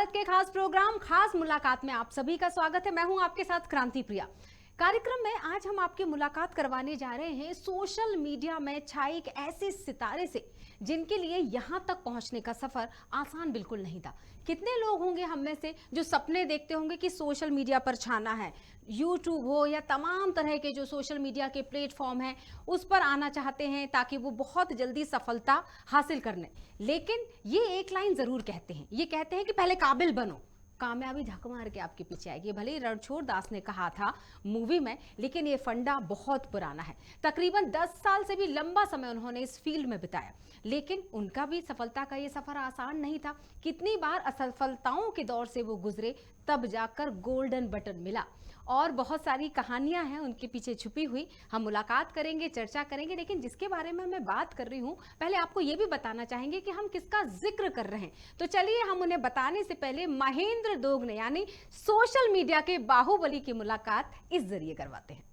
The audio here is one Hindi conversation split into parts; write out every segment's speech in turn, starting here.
भारत के खास प्रोग्राम खास मुलाकात में आप सभी का स्वागत है। मैं हूं आपके साथ क्रांति प्रिया। कार्यक्रम में आज हम आपकी मुलाकात करवाने जा रहे हैं सोशल मीडिया में छाए एक ऐसे सितारे से जिनके लिए यहां तक पहुंचने का सफर आसान बिल्कुल नहीं था। कितने लोग होंगे हम में से जो सपने देखते होंगे कि सोशल मीडिया पर छाना है, यूट्यूब हो या तमाम तरह के जो सोशल मीडिया के प्लेटफॉर्म हैं उस पर आना चाहते हैं ताकि वो बहुत जल्दी सफलता हासिल कर लें। लेकिन ये एक लाइन जरूर कहते हैं, ये कहते हैं कि पहले काबिल बनो, कामयाबी धक्का मार के आपके पीछे आएगी। भले ही रणछोड़ दास ने कहा था मूवी में, लेकिन ये फंडा बहुत पुराना है। तकरीबन 10 साल से भी लंबा समय उन्होंने इस फील्ड में बिताया, लेकिन उनका भी सफलता का ये सफर आसान नहीं था। कितनी बार असफलताओं के दौर से वो गुजरे, तब जाकर गोल्डन बटन मिला। और बहुत सारी कहानियां हैं उनके पीछे छुपी हुई। हम मुलाकात करेंगे, चर्चा करेंगे, लेकिन जिसके बारे में मैं बात कर रही हूं पहले आपको ये भी बताना चाहेंगे कि हम किसका जिक्र कर रहे हैं। तो चलिए हम उन्हें बताने से पहले महेंद्र दोगने यानी सोशल मीडिया के बाहुबली की मुलाकात इस जरिए करवाते हैं।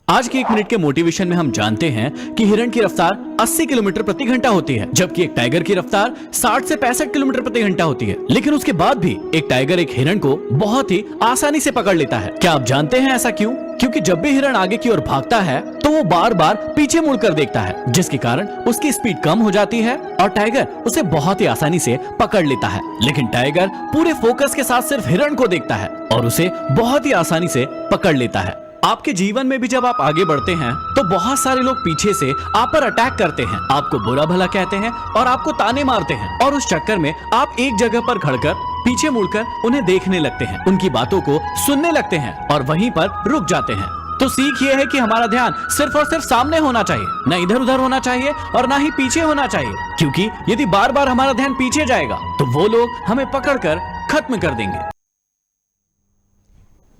आज के 1 मिनट के मोटिवेशन में हम जानते हैं कि हिरण की रफ्तार 80 किलोमीटर प्रति घंटा होती है, जबकि एक टाइगर की रफ्तार 60 से 65 किलोमीटर प्रति घंटा होती है। लेकिन उसके बाद भी एक टाइगर एक हिरण को बहुत ही आसानी से पकड़ लेता है। क्या आप जानते हैं ऐसा क्यों? क्योंकि जब भी हिरण आगे की ओर भागता है तो वो बार बार पीछे मुड़कर देखता है, जिसके कारण उसकी स्पीड कम हो जाती है और टाइगर उसे बहुत ही आसानी से पकड़ लेता है। लेकिन टाइगर पूरे फोकस के साथ सिर्फ हिरण को देखता है और उसे बहुत ही आसानी से पकड़ लेता है। आपके जीवन में भी जब आप आगे बढ़ते हैं तो बहुत सारे लोग पीछे से आप पर अटैक करते हैं, आपको बुरा भला कहते हैं और आपको ताने मारते हैं, और उस चक्कर में आप एक जगह पर खड़कर पीछे मुड़कर उन्हें देखने लगते हैं, उनकी बातों को सुनने लगते हैं और वहीं पर रुक जाते हैं। तो सीख ये है कि हमारा ध्यान सिर्फ और सिर्फ सामने होना चाहिए, न इधर उधर होना चाहिए और ना ही पीछे होना चाहिए, क्योंकि यदि बार बार हमारा ध्यान पीछे जाएगा तो वो लोग हमें पकड़कर खत्म कर देंगे।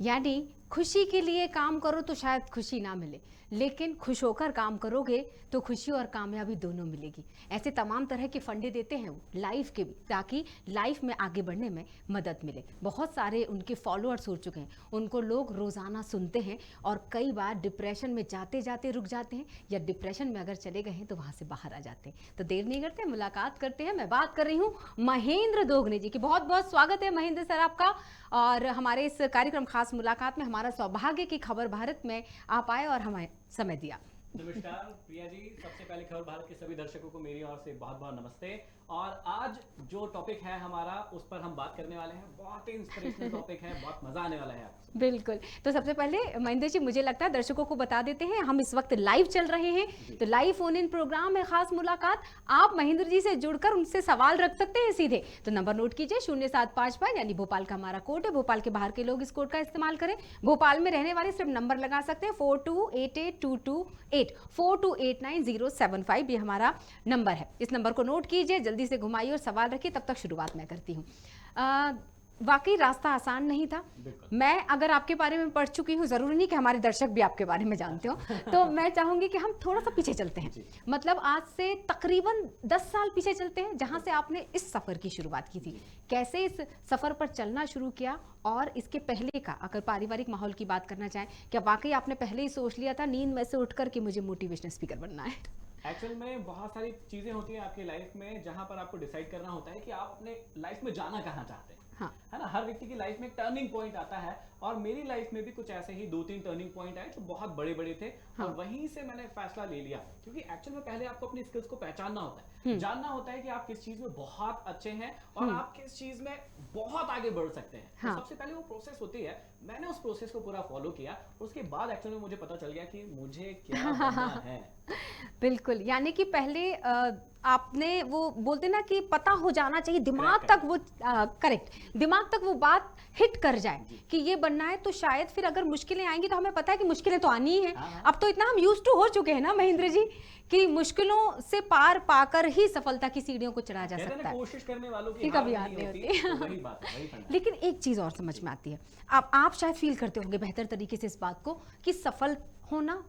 यानी खुशी के लिए काम करो तो शायद खुशी ना मिले, लेकिन खुश होकर काम करोगे तो खुशी और कामयाबी दोनों मिलेगी। ऐसे तमाम तरह के फंडे देते हैं वो लाइफ के भी, ताकि लाइफ में आगे बढ़ने में मदद मिले। बहुत सारे उनके फॉलोअर्स हो चुके हैं, उनको लोग रोज़ाना सुनते हैं और कई बार डिप्रेशन में जाते जाते रुक जाते हैं, या डिप्रेशन में अगर चले गए हैं तो वहाँ से बाहर आ जाते हैं। तो देर नहीं करते, मुलाकात करते हैं। मैं बात कर रही हूँ महेंद्र दोगने जी की। बहुत बहुत स्वागत है महेंद्र सर आपका, और हमारे इस कार्यक्रम खास मुलाकात में हमारा सौभाग्य की खबर भारत में आप आए और हमें समय दिया। नमस्कार प्रिया जी, सबसे पहले खबर भारत के सभी दर्शकों को मेरी ओर से बहुत बहुत नमस्ते। और आज जो टॉपिक है हमारा उस पर हम बात करने वाले हैं, बहुत ही इंस्पिरेशनल टॉपिक है, बहुत मजा आने वाला है आपको। बिल्कुल। तो सबसे पहले महेंद्र जी मुझे लगता है दर्शकों को बता देते हैं, हम इस वक्त लाइव चल रहे हैं, तो लाइव फोन इन प्रोग्राम है खास मुलाकात। आप महेंद्र जी से जुड़कर उनसे सवाल रख सकते हैं सीधे। तो नंबर नोट कीजिए 0755, यानी भोपाल का हमारा कोड है। भोपाल के बाहर के लोग इस कोड का इस्तेमाल करें। भोपाल में रहने वाले सिर्फ नंबर लगा सकते हैं 42882228 4289 ये हमारा नंबर है। इस नंबर को नोट कीजिए, जल्दी से घुमाइए और सवाल रखिए। तब तक शुरुआत मैं करती हूँ। वाकई रास्ता आसान नहीं था। मैं अगर आपके बारे में पढ़ चुकी हूँ, जरूरी नहीं कि हमारे दर्शक भी आपके बारे में जानते हो, तो मैं चाहूंगी कि हम थोड़ा सा पीछे चलते हैं। मतलब आज से तकरीबन 10 साल पीछे चलते हैं, जहां से आपने इस सफर की शुरुआत की थी। कैसे इस सफर पर चलना शुरू किया, और इसके पहले का अगर पारिवारिक माहौल की बात करना चाहें, क्या वाकई आपने पहले ही सोच लिया था नींद में से उठकर कि मुझे मोटिवेशनल स्पीकर बनना है? एक्चुअल में बहुत सारी चीजें होती हैं आपकी लाइफ में जहां पर आपको डिसाइड करना होता है कि आप अपने लाइफ में जाना कहां चाहते हैं। हाँ। है ना, हर व्यक्ति की लाइफ में एक टर्निंग पॉइंट आता है, और मेरी लाइफ में भी कुछ ऐसे ही 2-3 टर्निंग पॉइंट आए जो बहुत बड़े बड़े थे। हाँ। और वहीं से मैंने फैसला ले लिया, क्योंकि एक्चुअल में पहले आपको अपनी स्किल्स को पहचानना होता है, जानना होता है कि आप किस चीज में बहुत अच्छे हैं और आप किस चीज में बहुत आगे बढ़ सकते हैं। हाँ। तो सबसे पहले वो प्रोसेस होती है, मैंने उस प्रोसेस को पूरा फॉलो किया। उसके बाद एक्चुअली मुझे पता चल गया कि मुझे क्या बनना है। बिल्कुल, यानी कि पहले आपने वो बोलते ना कि पता हो जाना चाहिए दिमाग तक, वो करेक्ट दिमाग तक वो बात हिट कर जाए कि ये बनना है। तो शायद फिर अगर मुश्किलें आएंगी तो हमें पता है कि मुश्किलें तो आनी ही है। अब तो इतना हम यूज्ड टू हो चुके हैं ना महेंद्र जी, कि मुश्किलों से पार पाकर ही सफलता की सीढ़ियों को चढ़ा जा सकता है। कोशिश करने वालों की कभी याद नहीं होती। तो वही बात है, वही फंडा है। लेकिन एक चीज और समझ में आती है, आप शायद फील करते होंगे बेहतर तरीके से इस बात को कि सफल होना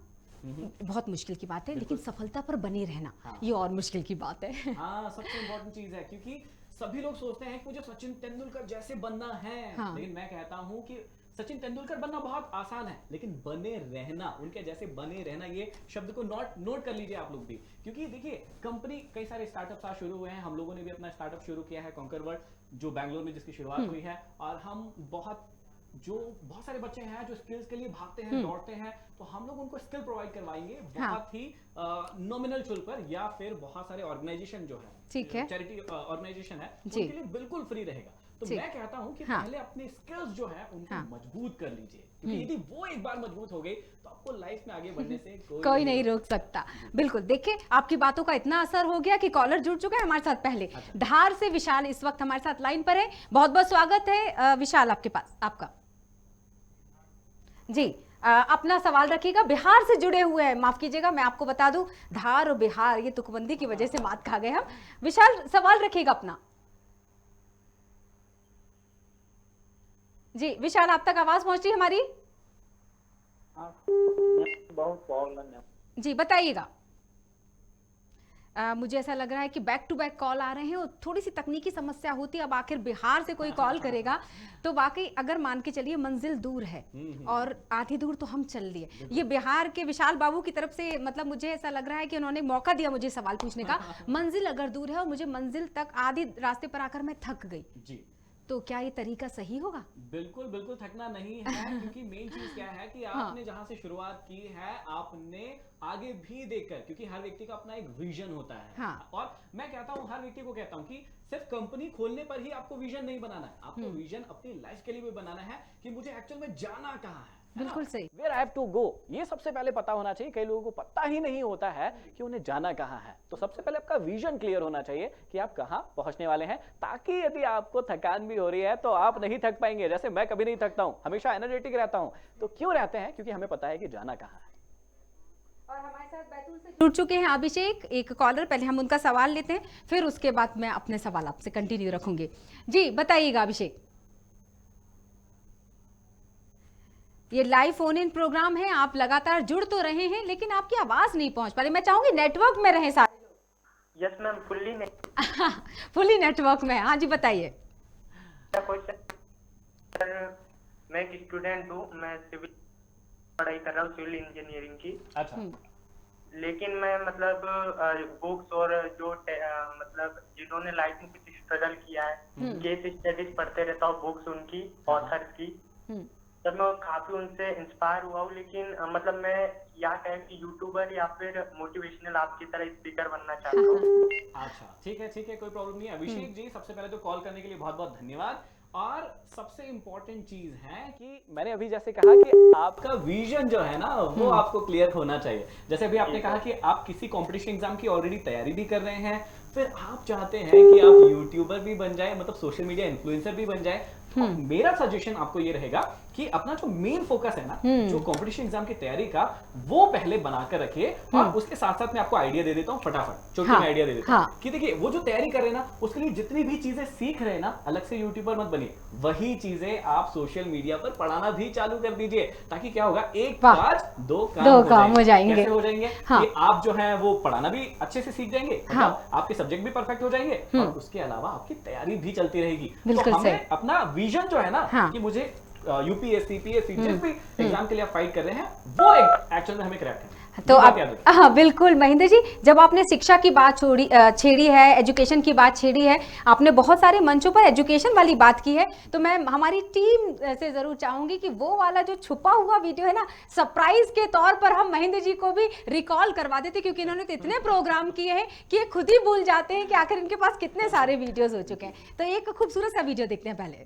बहुत मुश्किल की बात है, लेकिन सफलता पर बने रहना ये और मुश्किल की बात है। हाँ, सबसे इम्पोर्टेंट चीज है, क्योंकि सभी लोग सोचते हैं कि मुझे सचिन तेंदुलकर जैसे बनना है। लेकिन मैं कहता हूँ कि सचिन तेंदुलकर बनना बहुत आसान है, लेकिन बने रहना, उनके जैसे बने रहना, ये शब्द को नोट कर लीजिए आप लोग भी। क्योंकि देखिए कंपनी, कई सारे स्टार्टअप्स आज शुरू हुए हैं, हम लोगों ने भी अपना स्टार्टअप शुरू किया है कॉन्कर वर्ल्ड, जो बैंगलोर में जिसकी शुरुआत हुई है। और हम बहुत सारे बच्चे हैं जो स्किल्स के लिए भागते हैं, दौड़ते हैं, तो हम लोग उनको स्किल प्रोवाइड करवाएंगे बहुत ही नॉमिनल शुल्क पर, या फिर बहुत सारे ऑर्गेनाइजेशन जो है, ठीक है, चैरिटी ऑर्गेनाइजेशन है, उनके लिए बिल्कुल फ्री रहेगा। तो मैं कहता हूं कि पहले अपने स्किल्स जो है उनको मजबूत कर लीजिए, क्योंकि यदि वो एक बार मजबूत हो गई तो आपको लाइफ में आगे बढ़ने से कोई नहीं रोक सकता। बिल्कुल, देखिए आपकी बातों का इतना असर हो गया कि कॉलर जुड़ चुका है हमारे साथ पहले। धार से विशाल इस वक्त हमारे साथ लाइन पर है। बहुत बहुत स्वागत है विशाल आपके पास, आपका जी। अपना सवाल रखिएगा। बिहार से जुड़े हुए हैं, माफ कीजिएगा, मैं आपको बता दूं धार और बिहार ये तुकबंदी की वजह से मात खा गए हम। विशाल सवाल रखिएगा अपना। जी विशाल, आप तक आवाज पहुंच रही है हमारी? बहुत प्रॉब्लम है जी, बताइएगा। मुझे ऐसा लग रहा है कि बैक टू बैक कॉल आ रहे हैं और थोड़ी सी तकनीकी समस्या होती है। अब आखिर बिहार से कोई कॉल करेगा तो वाकई अगर मान के चलिए मंजिल दूर है और आधी दूर तो हम चल लिए। ये बिहार के विशाल बाबू की तरफ से मतलब मुझे ऐसा लग रहा है कि उन्होंने मौका दिया मुझे सवाल पूछने का। मंजिल अगर दूर है और मुझे मंजिल तक आधी रास्ते पर आकर मैं थक गई जी, तो क्या ये तरीका सही होगा? बिल्कुल बिल्कुल थकना नहीं है, क्योंकि मेन चीज क्या है कि आपने जहां से शुरुआत की है आपने आगे भी देखकर, क्योंकि हर व्यक्ति का अपना एक विजन होता है। और मैं कहता हूं, हर व्यक्ति को कहता हूं कि सिर्फ कंपनी खोलने पर ही आपको विजन नहीं बनाना है, आपको विजन अपनी लाइफ के लिए भी बनाना है कि मुझे एक्चुअल में जाना कहां है। बिल्कुल सही, Where I have to go, ये सबसे पहले पता होना चाहिए। कई लोगों को पता ही नहीं होता है कि उन्हें जाना कहां है। तो सबसे पहले आपका विजन क्लियर होना चाहिए कि आप कहां पहुंचने वाले हैं, ताकि यदि आपको थकान भी हो रही है तो आप नहीं थक पाएंगे। जैसे मैं कभी नहीं थकता हूं, हमेशा एनर्जेटिक रहता हूं। तो क्यों रहते हैं? क्योंकि हमें पता है कि जाना कहां है। और हमारे साथ बैतूल से जुड़ चुके हैं अभिषेक, एक कॉलर। पहले हम उनका सवाल लेते हैं, फिर उसके बाद मैं अपने सवाल आपसे कंटिन्यू रखूंगी। जी बताइएगा अभिषेक। ये लाइव फोन इन प्रोग्राम है, आप लगातार जुड़ तो रहे हैं लेकिन आपकी आवाज नहीं पहुंच पा रही। मैं चाहूंगी नेटवर्क में रहे सारे लोग। यस मैम, फुल्ली नेटवर्क में। हाँ जी बताइए। मैं एक स्टूडेंट हूँ, मैं सिविल पढ़ाई कर रहा हूँ, सिविल इंजीनियरिंग की। अच्छा। लेकिन मैं मतलब बुक्स और जो मतलब जिन्होंने लाइफ में कुछ स्ट्रगल किया है, केस स्टडीज पढ़ते रहता हूँ, बुक्स उनकी, ऑथर्स की। तब मैं काफी उनसे इंस्पायर हुआ हूँ। लेकिन मतलब मैं या कहें कि यूट्यूबर या फिर मोटिवेशनल आपकी तरह स्पीकर बनना चाहता हूँ। अच्छा ठीक है, कोई प्रॉब्लम नहीं है। अभिषेक जी, सबसे पहले तो कॉल करने के लिए बहुत बहुत धन्यवाद। और सबसे इंपॉर्टेंट चीज है कि मैंने अभी जैसे कहा कि आपका विजन जो है ना वो आपको क्लियर होना चाहिए। जैसे अभी आपने कहा कि आप किसी कंपटीशन एग्जाम की ऑलरेडी तैयारी भी कर रहे हैं, फिर आप चाहते हैं कि आप यूट्यूबर भी बन जाए, मतलब सोशल मीडिया इन्फ्लुएंसर भी बन जाए। मेरा सजेशन आपको ये रहेगा कि अपना जो मेन फोकस है ना, जो कंपटीशन एग्जाम की तैयारी का, वो पहले बनाकर रखिए। और उसके साथ साथ मैं आपको आइडिया दे देता हूँ, फटाफट छोटी में आइडिया दे देता हूँ कि देखिए वो जो तैयारी कर रहे हैं ना, उसके लिए जितनी भी चीजें सीख रहे हैं ना, अलग से यूट्यूबर मत बनिए, वही चीजें आप सोशल मीडिया पर पढ़ाना भी चालू कर दीजिए। ताकि क्या होगा, एक काज दो काम हो जाएंगे। कैसे हो जाएंगे? कि आप जो है वो पढ़ाना भी अच्छे से सीख जाएंगे, आपके सब्जेक्ट भी परफेक्ट हो जाएंगे, और उसके अलावा आपकी तैयारी भी चलती रहेगी। तो हमें अपना विजन जो है ना कि मुझे यूपीएससी, पीएससी, जिस भी एग्जाम के लिए आप फाइट कर रहे हैं, वो एक्चुअल में हमें क्रैक करना है। तो आप हाँ बिल्कुल महेंद्र जी, जब आपने शिक्षा की बात छेड़ी है, एजुकेशन की बात छेड़ी है, आपने बहुत सारे मंचों पर एजुकेशन वाली बात की है, तो मैं हमारी टीम से जरूर चाहूंगी कि वो वाला जो छुपा हुआ वीडियो है ना, सरप्राइज के तौर पर हम महेंद्र जी को भी रिकॉल करवा देते, क्योंकि इन्होंने तो इतने प्रोग्राम किए हैं कि ये खुद ही भूल जाते हैं कि आखिर इनके पास कितने सारे वीडियोज हो चुके हैं। तो एक खूबसूरत सा वीडियो देखते हैं पहले।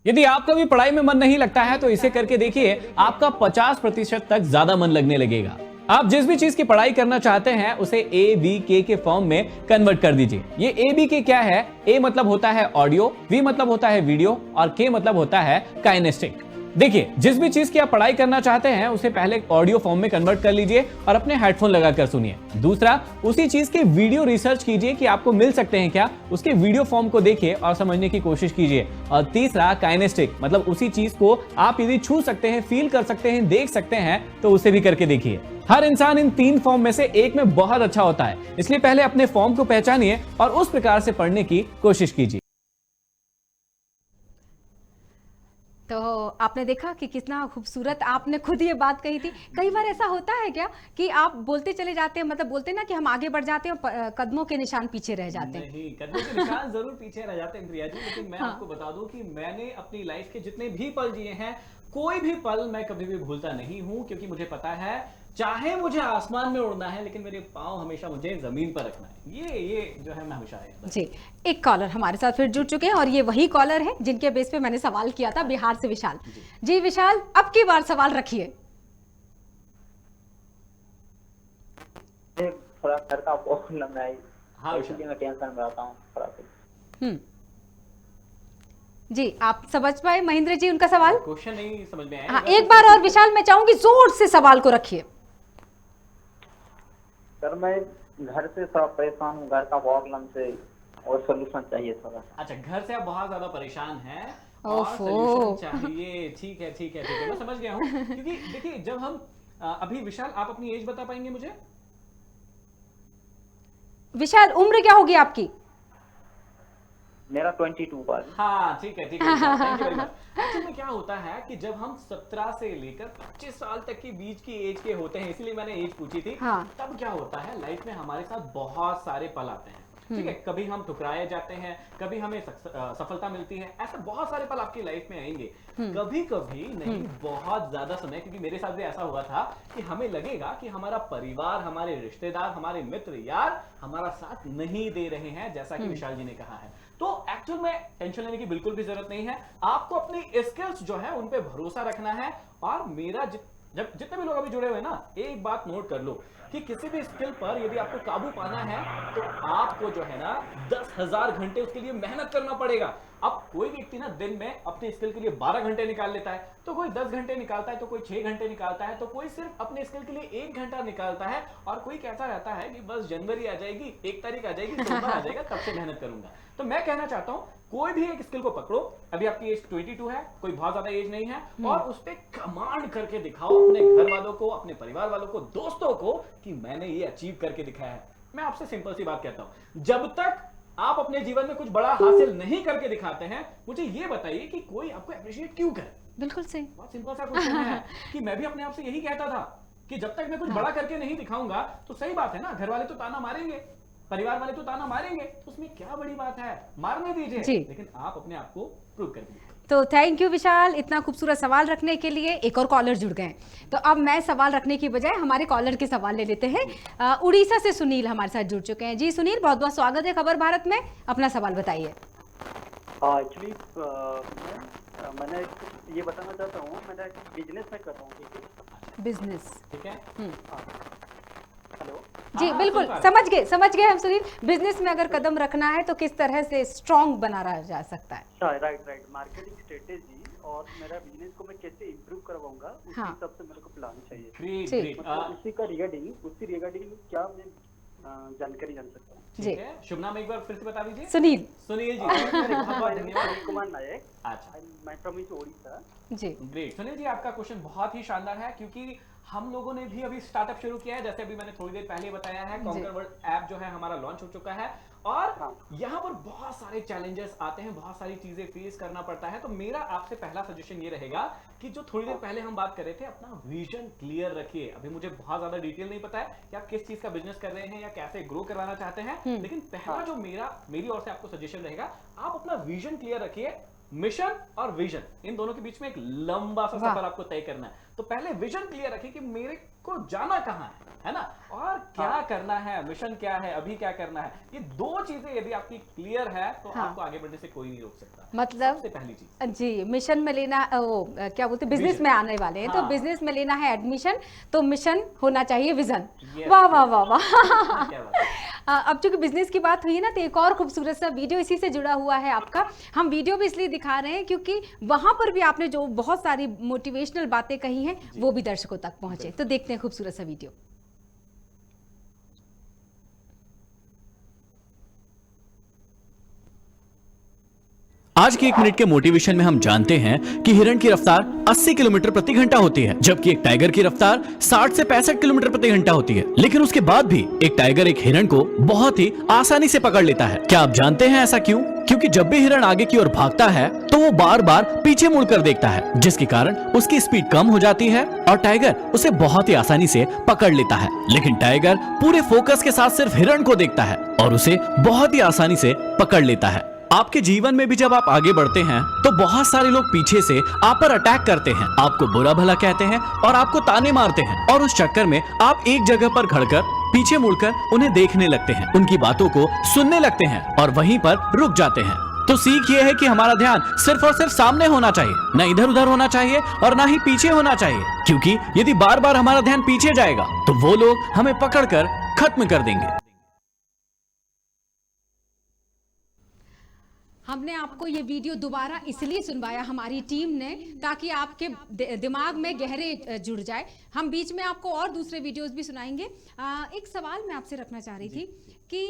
यदि आपका भी पढ़ाई में मन नहीं लगता है तो इसे करके देखिए, आपका 50% तक ज्यादा मन लगने लगेगा। आप जिस भी चीज की पढ़ाई करना चाहते हैं उसे ABK के फॉर्म में कन्वर्ट कर दीजिए। ये ABK क्या है? A मतलब होता है ऑडियो, V मतलब होता है वीडियो, और K मतलब होता है काइनेस्टिक। देखिए, जिस भी चीज की आप पढ़ाई करना चाहते हैं उसे पहले ऑडियो फॉर्म में कन्वर्ट कर लीजिए और अपने हेडफोन लगाकर सुनिए। दूसरा, उसी चीज के वीडियो रिसर्च कीजिए कि आपको मिल सकते हैं क्या, उसके वीडियो फॉर्म को देखिए और समझने की कोशिश कीजिए। और तीसरा, काइनेस्टिक मतलब उसी चीज को आप यदि छू सकते हैं, फील कर सकते हैं, देख सकते हैं, तो उसे भी करके देखिए। हर इंसान इन 3 फॉर्म में से एक में बहुत अच्छा होता है, इसलिए पहले अपने फॉर्म को पहचानिए और उस प्रकार से पढ़ने की कोशिश कीजिए। तो आपने देखा कि कितना खूबसूरत, आपने खुद ये बात कही थी। कई बार ऐसा होता है क्या कि आप बोलते चले जाते हैं, मतलब बोलते ना कि हम आगे बढ़ जाते हैं और कदमों के निशान पीछे रह जाते हैं? नहीं, कदमों के निशान जरूर पीछे रह जाते हैं प्रिया जी, लेकिन मैं हाँ। आपको बता दूं कि मैंने अपनी लाइफ के जितने भी पल जिए हैं, कोई भी पल मैं कभी भी भूलता नहीं हूं, क्योंकि मुझे पता है चाहे मुझे आसमान में उड़ना है, लेकिन मेरे पाँव हमेशा मुझे जमीन पर रखना है। ये जो है मैं हमेशा है। जी, एक कॉलर हमारे साथ फिर जुड़ चुके हैं और ये वही कॉलर है जिनके बेस पे मैंने सवाल किया था, बिहार से विशाल जी। विशाल, अब की बार सवाल रखिए। थोड़ा घर का प्रॉब्लम है, हाँ, इसलिए मैं टेंशन में रहता हूँ थोड़ा सा। जी, आप समझ पाए महेंद्र जी उनका सवाल? क्वेश्चन नहीं समझ में आया। हाँ, एक बार और विशाल मैं चाहूंगी जोर से सवाल को रखिए। सर मैं घर से थोड़ा परेशान हूँ, घर का प्रॉब्लम से, और सोल्यूशन चाहिए थोड़ा। अच्छा, घर से आप बहुत ज्यादा परेशान हैं और ओफो। सॉल्यूशन चाहिए। ठीक है, मैं समझ गया हूँ। क्योंकि देखिए, जब हम अभी विशाल, आप अपनी एज बता पाएंगे मुझे? विशाल, उम्र क्या होगी आपकी? मेरा 22 बार। हाँ, ठीक है। Thank you very much. Actually में क्या होता है कि जब हम 17 से लेकर 25 साल तक के बीच की एज के होते हैं, इसीलिए मैंने एज पूछी थी। हाँ। तब क्या होता है, लाइफ में हमारे साथ बहुत सारे पल आते हैं। ठीक है, कभी हम ठुकराए जाते हैं, कभी हमें सफलता मिलती है, ऐसे बहुत सारे पल आपकी लाइफ में आएंगे। कभी कभी नहीं, बहुत ज्यादा समय, क्योंकि मेरे साथ भी ऐसा हुआ था कि हमें लगेगा कि हमारा परिवार, हमारे रिश्तेदार, हमारे मित्र यार हमारा साथ नहीं दे रहे हैं, जैसा कि विशाल जी ने कहा है। तो एक्चुअल में टेंशन लेने की बिल्कुल भी जरूरत नहीं है। आपको अपनी स्किल्स जो है उन पे भरोसा रखना है। और मेरा जब जितने भी लोग अभी जुड़े हुए हैं ना, एक बात नोट कर लो कि किसी भी स्किल पर यदि आपको काबू पाना है तो आपको जो है ना 10,000 घंटे उसके लिए मेहनत करना पड़ेगा। अब कोई व्यक्ति ना दिन में अपने स्किल के लिए 12 घंटे निकाल लेता है, तो कोई 10 घंटे निकालता है, तो कोई 6 घंटे निकालता है, तो कोई सिर्फ अपने स्किल के लिए 1 घंटा निकालता है, और कोई कहता रहता है कि बस जनवरी आ जाएगी, 1 तारीख आ जाएगी, सोमवार आ जाएगा, तब से मेहनत करूंगा। तो मैं कहना चाहता हूं, कोई भी एक स्किल को पकड़ो। अभी आपकी एज 22 है, कोई बहुत ज्यादा एज नहीं है, और उस पर कमांड करके दिखाओ अपने घर वालों को, अपने परिवार वालों को, दोस्तों को कि मैंने ये अचीव करके दिखाया है। मैं आपसे सिंपल सी बात कहता हूं, जब तक आप अपने जीवन में कुछ बड़ा हासिल नहीं करके दिखाते हैं, मुझे ये बताइए कि कोई आपको अप्रिशिएट क्यों करे? बिल्कुल सही। बहुत सिंपल सा क्वेश्चन है कि मैं भी अपने आप से यही कहता था कि जब तक मैं कुछ बड़ा करके नहीं दिखाऊंगा, तो सही बात है ना, घर वाले तो ताना मारेंगे, परिवार वाले तो ताना मारेंगे, तो उसमें क्या बड़ी बात है, मारने दीजिए, लेकिन आप अपने आप को प्रूव कर दीजिए। तो थैंक यू विशाल, इतना खूबसूरत सवाल रखने के लिए। एक और कॉलर जुड़ गए, तो अब मैं सवाल रखने की बजाय हमारे कॉलर के सवाल ले लेते हैं। उड़ीसा से सुनील हमारे साथ जुड़ चुके हैं। जी सुनील, बहुत बहुत स्वागत है खबर भारत में, अपना सवाल बताइए। एक्चुअली मैंने ये बताना चाहता हूँ, मैं बिजनेस में कर रहा हूँ। बिजनेस, ठीक है। हेलो जी बिल्कुल, समझ गए हम सुनील। बिजनेस में अगर कदम रखना है तो किस तरह से स्ट्रॉन्ग बना रहा जा सकता है? राइट, मार्केटिंग स्ट्रेटेजी और मेरा बिजनेस को मैं कैसे इम्प्रूव करवाऊंगा, उसी हिसाब से मेरे को प्लान चाहिए। ग्रेट। मतलब उसी रिगार्डिंग क्या मैं जानकारी जान सकता हूँ? ठीक है, शुभ नाम एक बार फिर से बता दीजिए। सुनील जी, बहुत धन्यवाद। कुमार नायक। अच्छा, मैं फ्रॉम ओडिशा। जी ग्रेट। सुनील जी, आपका क्वेश्चन बहुत ही शानदार है, क्योंकि हम लोगों ने भी अभी स्टार्टअप शुरू किया है, जैसे अभी मैंने थोड़ी देर पहले बताया है। कॉन्कर वर्ल्ड ऐप जो है हमारा लॉन्च हो चुका है, और यहाँ पर बहुत सारे चैलेंजेस आते हैं, बहुत सारी चीजें फेस करना पड़ता है। तो मेरा आपसे पहला सजेशन ये रहेगा कि जो थोड़ी देर पहले हम बात कर रहे थे, अपना विजन क्लियर रखिए। अभी मुझे बहुत ज्यादा डिटेल नहीं पता है कि आप किस चीज का बिजनेस कर रहे हैं या कैसे ग्रो करवाना चाहते हैं, लेकिन पहला जो मेरी ओर से आपको सजेशन रहेगा, आप अपना विजन क्लियर रखिए। मिशन और विजन, इन दोनों के बीच में एक लंबा सा सफर आपको तय करना है। तो पहले विजन क्लियर रखिए कि मेरे को जाना कहां है ना, और क्या करना है, मिशन क्या है, अभी क्या करना है। ये दो चीजें यदि आपकी क्लियर है तो आपको आगे बढ़ने से कोई नहीं रोक सकता। मतलब सबसे पहली चीज जी, मिशन में लेना, क्या बोलते हैं, बिजनेस में आने वाले हैं तो बिजनेस में लेना है एडमिशन, तो मिशन होना चाहिए विजन। वाह वाह वाह वाह। अब चूंकि बिजनेस की बात हुई है ना, तो एक और खूबसूरत सा वीडियो इसी से जुड़ा हुआ है आपका। हम वीडियो भी इसलिए दिखा रहे हैं क्योंकि वहां पर भी आपने जो बहुत सारी मोटिवेशनल बातें कही हैं वो भी दर्शकों तक पहुंचे। तो देखते हैं खूबसूरत सा वीडियो। आज के 1 मिनट के मोटिवेशन में हम जानते हैं कि हिरण की रफ्तार 80 किलोमीटर प्रति घंटा होती है, जबकि एक टाइगर की रफ्तार 60 से 65 किलोमीटर प्रति घंटा होती है। लेकिन उसके बाद भी एक टाइगर एक हिरण को बहुत ही आसानी से पकड़ लेता है। क्या आप जानते हैं ऐसा क्यों? क्योंकि जब भी हिरण आगे की ओर भागता है तो वो बार बार पीछे मुड़कर देखता है, जिसके कारण उसकी स्पीड कम हो जाती है और टाइगर उसे बहुत ही आसानी से पकड़ लेता है। लेकिन टाइगर पूरे फोकस के साथ सिर्फ हिरण को देखता है और उसे बहुत ही आसानी से पकड़ लेता है। आपके जीवन में भी जब आप आगे बढ़ते हैं तो बहुत सारे लोग पीछे से आप पर अटैक करते हैं, आपको बुरा भला कहते हैं और आपको ताने मारते हैं, और उस चक्कर में आप एक जगह पर खड़कर पीछे मुड़कर उन्हें देखने लगते हैं, उनकी बातों को सुनने लगते हैं और वहीं पर रुक जाते हैं। तो सीख ये है कि हमारा ध्यान सिर्फ और सिर्फ सामने होना चाहिए, न इधर उधर होना चाहिए और ना ही पीछे होना चाहिए, क्योंकि यदि बार बार हमारा ध्यान पीछे जाएगा तो वो लोग हमें पकड़कर खत्म कर देंगे। हमने आपको ये वीडियो दोबारा इसलिए सुनवाया हमारी टीम ने, ताकि आपके दिमाग में गहरे जुड़ जाए। हम बीच में आपको और दूसरे वीडियोस भी सुनाएंगे। एक सवाल मैं आपसे रखना चाह रही थी कि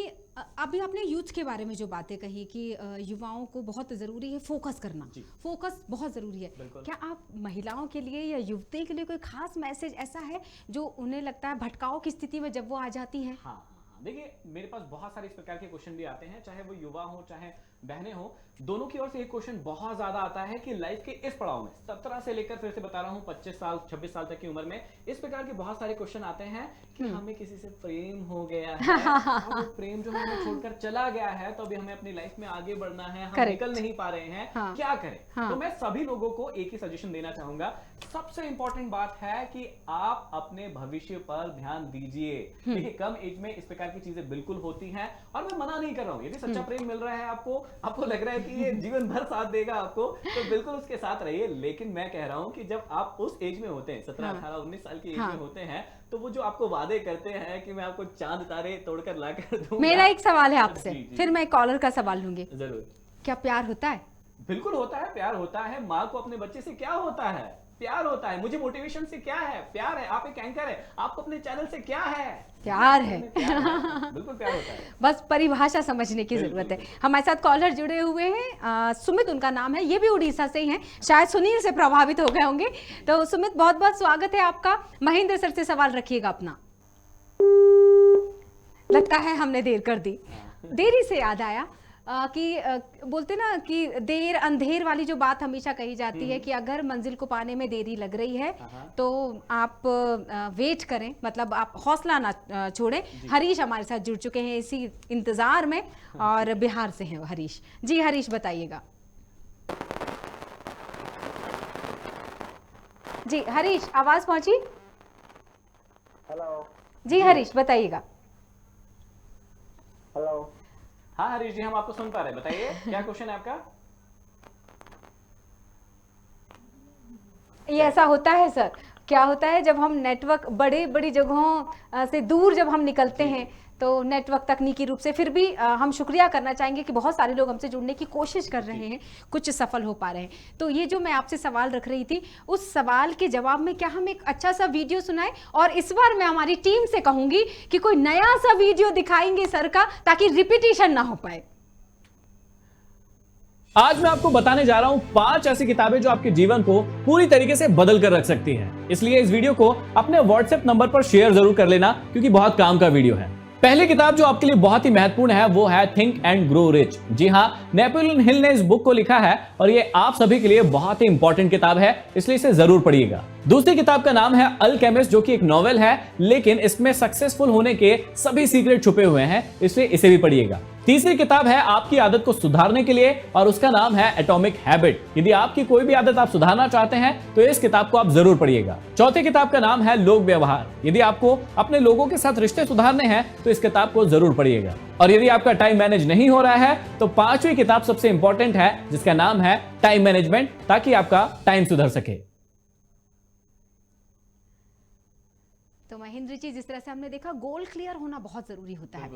अभी आपने यूथ के बारे में जो बातें कही कि युवाओं को बहुत ज़रूरी है फोकस करना, फोकस बहुत ज़रूरी है। क्या आप महिलाओं के लिए या युवती के लिए कोई खास मैसेज ऐसा है जो उन्हें लगता है भटकाव की स्थिति में जब वो आ जाती हैं? हाँ, देखिए मेरे पास बहुत सारे इस प्रकार के क्वेश्चन भी आते हैं, चाहे वो युवा हो चाहे बहनें हो, दोनों की ओर से एक क्वेश्चन बहुत ज्यादा आता है कि लाइफ के इस पड़ाव में 17 से लेकर फिर से बता रहा हूँ 25 साल 26 साल तक की उम्र में इस प्रकार के बहुत सारे क्वेश्चन आते हैं कि हमें किसी से प्रेम हो गया है और वो प्रेम जो हमें छोड़कर चला गया है, तो अभी हमें अपनी लाइफ में आगे बढ़ना है, हम निकल नहीं पा रहे हैं, क्या करें? तो मैं सभी लोगों को एक ही सजेशन देना चाहूंगा। सबसे इंपॉर्टेंट बात है कि आप अपने भविष्य पर ध्यान दीजिए। देखिए कम एज में इस प्रकार की चीजें बिल्कुल होती हैं और मैं मना नहीं कर रहा हूँ। यदि सच्चा प्रेम मिल रहा है आपको लग रहा है कि ये जीवन भर साथ देगा आपको, तो बिल्कुल उसके साथ रहिए। लेकिन मैं कह रहा हूं कि जब आप उस एज में होते हैं, 17 18 19 साल की एज में होते हैं, तो वो जो आपको वादे करते हैं कि मैं आपको चांद तारे तोड़कर ला कर दूंगा। मेरा एक सवाल है आपसे, फिर मैं कॉलर का सवाल लूंगी। जरूर। क्या प्यार होता है? बिल्कुल होता है, प्यार होता है। माँ को अपने बच्चे से क्या होता है? प्यार होता है। मुझे मोटिवेशन से क्या है? प्यार है। आप एक एंकर है, आपको अपने चैनल से क्या है? प्यार है। बिल्कुल प्यार होता है। बस परिभाषा समझने की जरूरत है। हमारे साथ कॉलर जुड़े हुए हैं, सुमित उनका नाम है, ये भी उड़ीसा से ही हैं, शायद सुनील से प्रभावित हो गए होंगे। तो सुमित बहुत बहुत स्वागत है आपका। महेंद्र सर से सवाल रखिएगा अपना। लगता है हमने देर कर दी। देरी से याद आया कि बोलते ना कि देर अंधेर वाली जो बात हमेशा कही जाती है कि अगर मंजिल को पाने में देरी लग रही है तो आप वेट करें, मतलब आप हौसला ना छोड़ें। हरीश हमारे साथ जुड़ चुके हैं इसी इंतजार में और बिहार से हैं हरीश जी। हरीश बताइएगा जी। हरीश आवाज पहुंची? हेलो जी हरीश बताइएगा। हेलो। हाँ हरीश जी, हम आपको सुन पा रहे हैं, बताइए क्या क्वेश्चन है आपका? ये ऐसा होता है सर, क्या होता है जब हम नेटवर्क बड़ी जगहों से दूर जब हम निकलते हैं तो नेटवर्क तकनीकी रूप से, फिर भी हम शुक्रिया करना चाहेंगे कि बहुत सारे लोग हमसे जुड़ने की कोशिश कर रहे हैं, कुछ सफल हो पा रहे हैं। तो ये जो मैं आपसे सवाल रख रही थी, उस सवाल के जवाब में क्या हम एक अच्छा सा वीडियो सुनाएं, और इस बार मैं हमारी टीम से कहूंगी कि कोई नया सा वीडियो दिखाएंगे सर का, ताकि रिपीटिशन ना हो पाए। आज मैं आपको बताने जा रहा हूं 5 ऐसी किताबें जो आपके जीवन को पूरी तरीके से बदल कर रख सकती हैं। इसलिए इस वीडियो को अपने व्हाट्सएप नंबर पर शेयर जरूर कर लेना, क्योंकि बहुत काम का वीडियो है। पहली किताब जो आपके लिए बहुत ही महत्वपूर्ण है वो है थिंक एंड ग्रो रिच। जी हाँ, नेपोलियन हिल ने इस बुक को लिखा है और ये आप सभी के लिए बहुत ही इंपॉर्टेंट किताब है, इसलिए इसे जरूर पढ़िएगा। दूसरी किताब का नाम है अल्केमिस्ट, जो कि एक नॉवेल है, लेकिन इसमें सक्सेसफुल होने के सभी सीक्रेट छुपे हुए हैं, इसलिए इसे भी पढ़िएगा। तीसरी किताब है आपकी आदत को सुधारने के लिए और उसका नाम है एटॉमिक हैबिट। यदि आपकी कोई भी आदत आप सुधारना चाहते हैं तो इस किताब को आप जरूर पढ़िएगा। चौथी किताब का नाम है लोक व्यवहार। यदि आपको अपने लोगों के साथ रिश्ते सुधारने हैं तो इस किताब को जरूर पढ़िएगा। और यदि आपका टाइम मैनेज नहीं हो रहा है तो पांचवी किताब सबसे इंपॉर्टेंट है, जिसका नाम है टाइम मैनेजमेंट, ताकि आपका टाइम सुधर सके। तो महेंद्र जी, जिस तरह से हमने देखा, गोल क्लियर होना बहुत जरूरी होता है।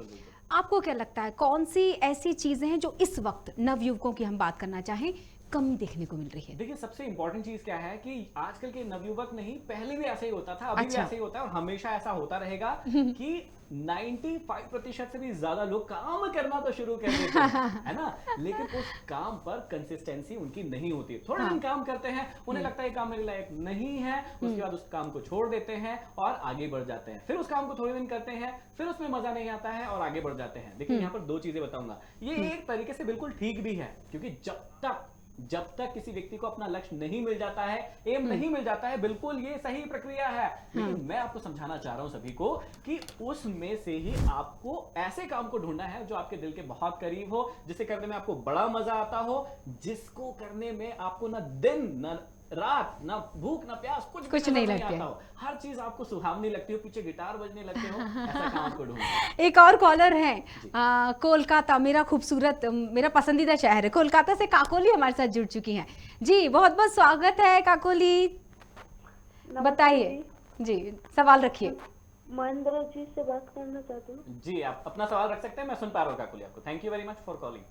आपको क्या लगता है कौन सी ऐसी चीजें हैं जो इस वक्त नवयुवकों की हम बात करना चाहें, कमी देखने को मिल रही है? देखिए सबसे इंपॉर्टेंट चीज क्या है कि आजकल के नवयुवक नहीं, पहले भी ऐसा ही होता था, अभी भी अच्छा। ऐसा ही होता है और हमेशा ऐसा होता रहेगा कि 95% से भी ज्यादा लोग काम करना तो शुरू कर देते हैं, है ना, लेकिन उस काम पर कंसिस्टेंसी उनकी नहीं होती। थोड़े दिन काम करते हैं, उन्हें लगता है ये काम मेरे लायक नहीं है, उसके बाद उस काम को छोड़ देते हैं और आगे बढ़ जाते हैं। फिर उस काम को थोड़े दिन करते हैं, फिर उसमें मजा नहीं आता है और आगे बढ़ जाते हैं। देखिए यहाँ पर दो चीजें बताऊंगा, ये एक तरीके से बिल्कुल ठीक भी है, क्योंकि जब तक किसी व्यक्ति को अपना लक्ष्य नहीं मिल जाता है, एम नहीं मिल जाता है, बिल्कुल ये सही प्रक्रिया है। लेकिन मैं आपको समझाना चाह रहा हूं सभी को कि उसमें से ही आपको ऐसे काम को ढूंढना है जो आपके दिल के बहुत करीब हो, जिसे करने में आपको बड़ा मजा आता हो, जिसको करने में आपको ना दिन न रात, ना भूख ना प्यास, कुछ नहीं नजर लगती है। आता हो, हर चीज आपको सुहावनी लगती हो, पीछे गिटार बजने लगते हो, ऐसा काम को ढूंढना। एक और कॉलर है कोलकाता, मेरा खूबसूरत, मेरा पसंदीदा शहर है कोलकाता से काकोली हमारे साथ जुड़ चुकी हैं जी। बहुत बहुत स्वागत है काकोली, बताइए जी, सवाल रखिए। महेंद्र जी से बात करना चाहती हूँ। जी आप अपना सवाल रख सकते हैं, मैं सुन पा रहा हूँ काकुली आपको। Thank you very much for calling.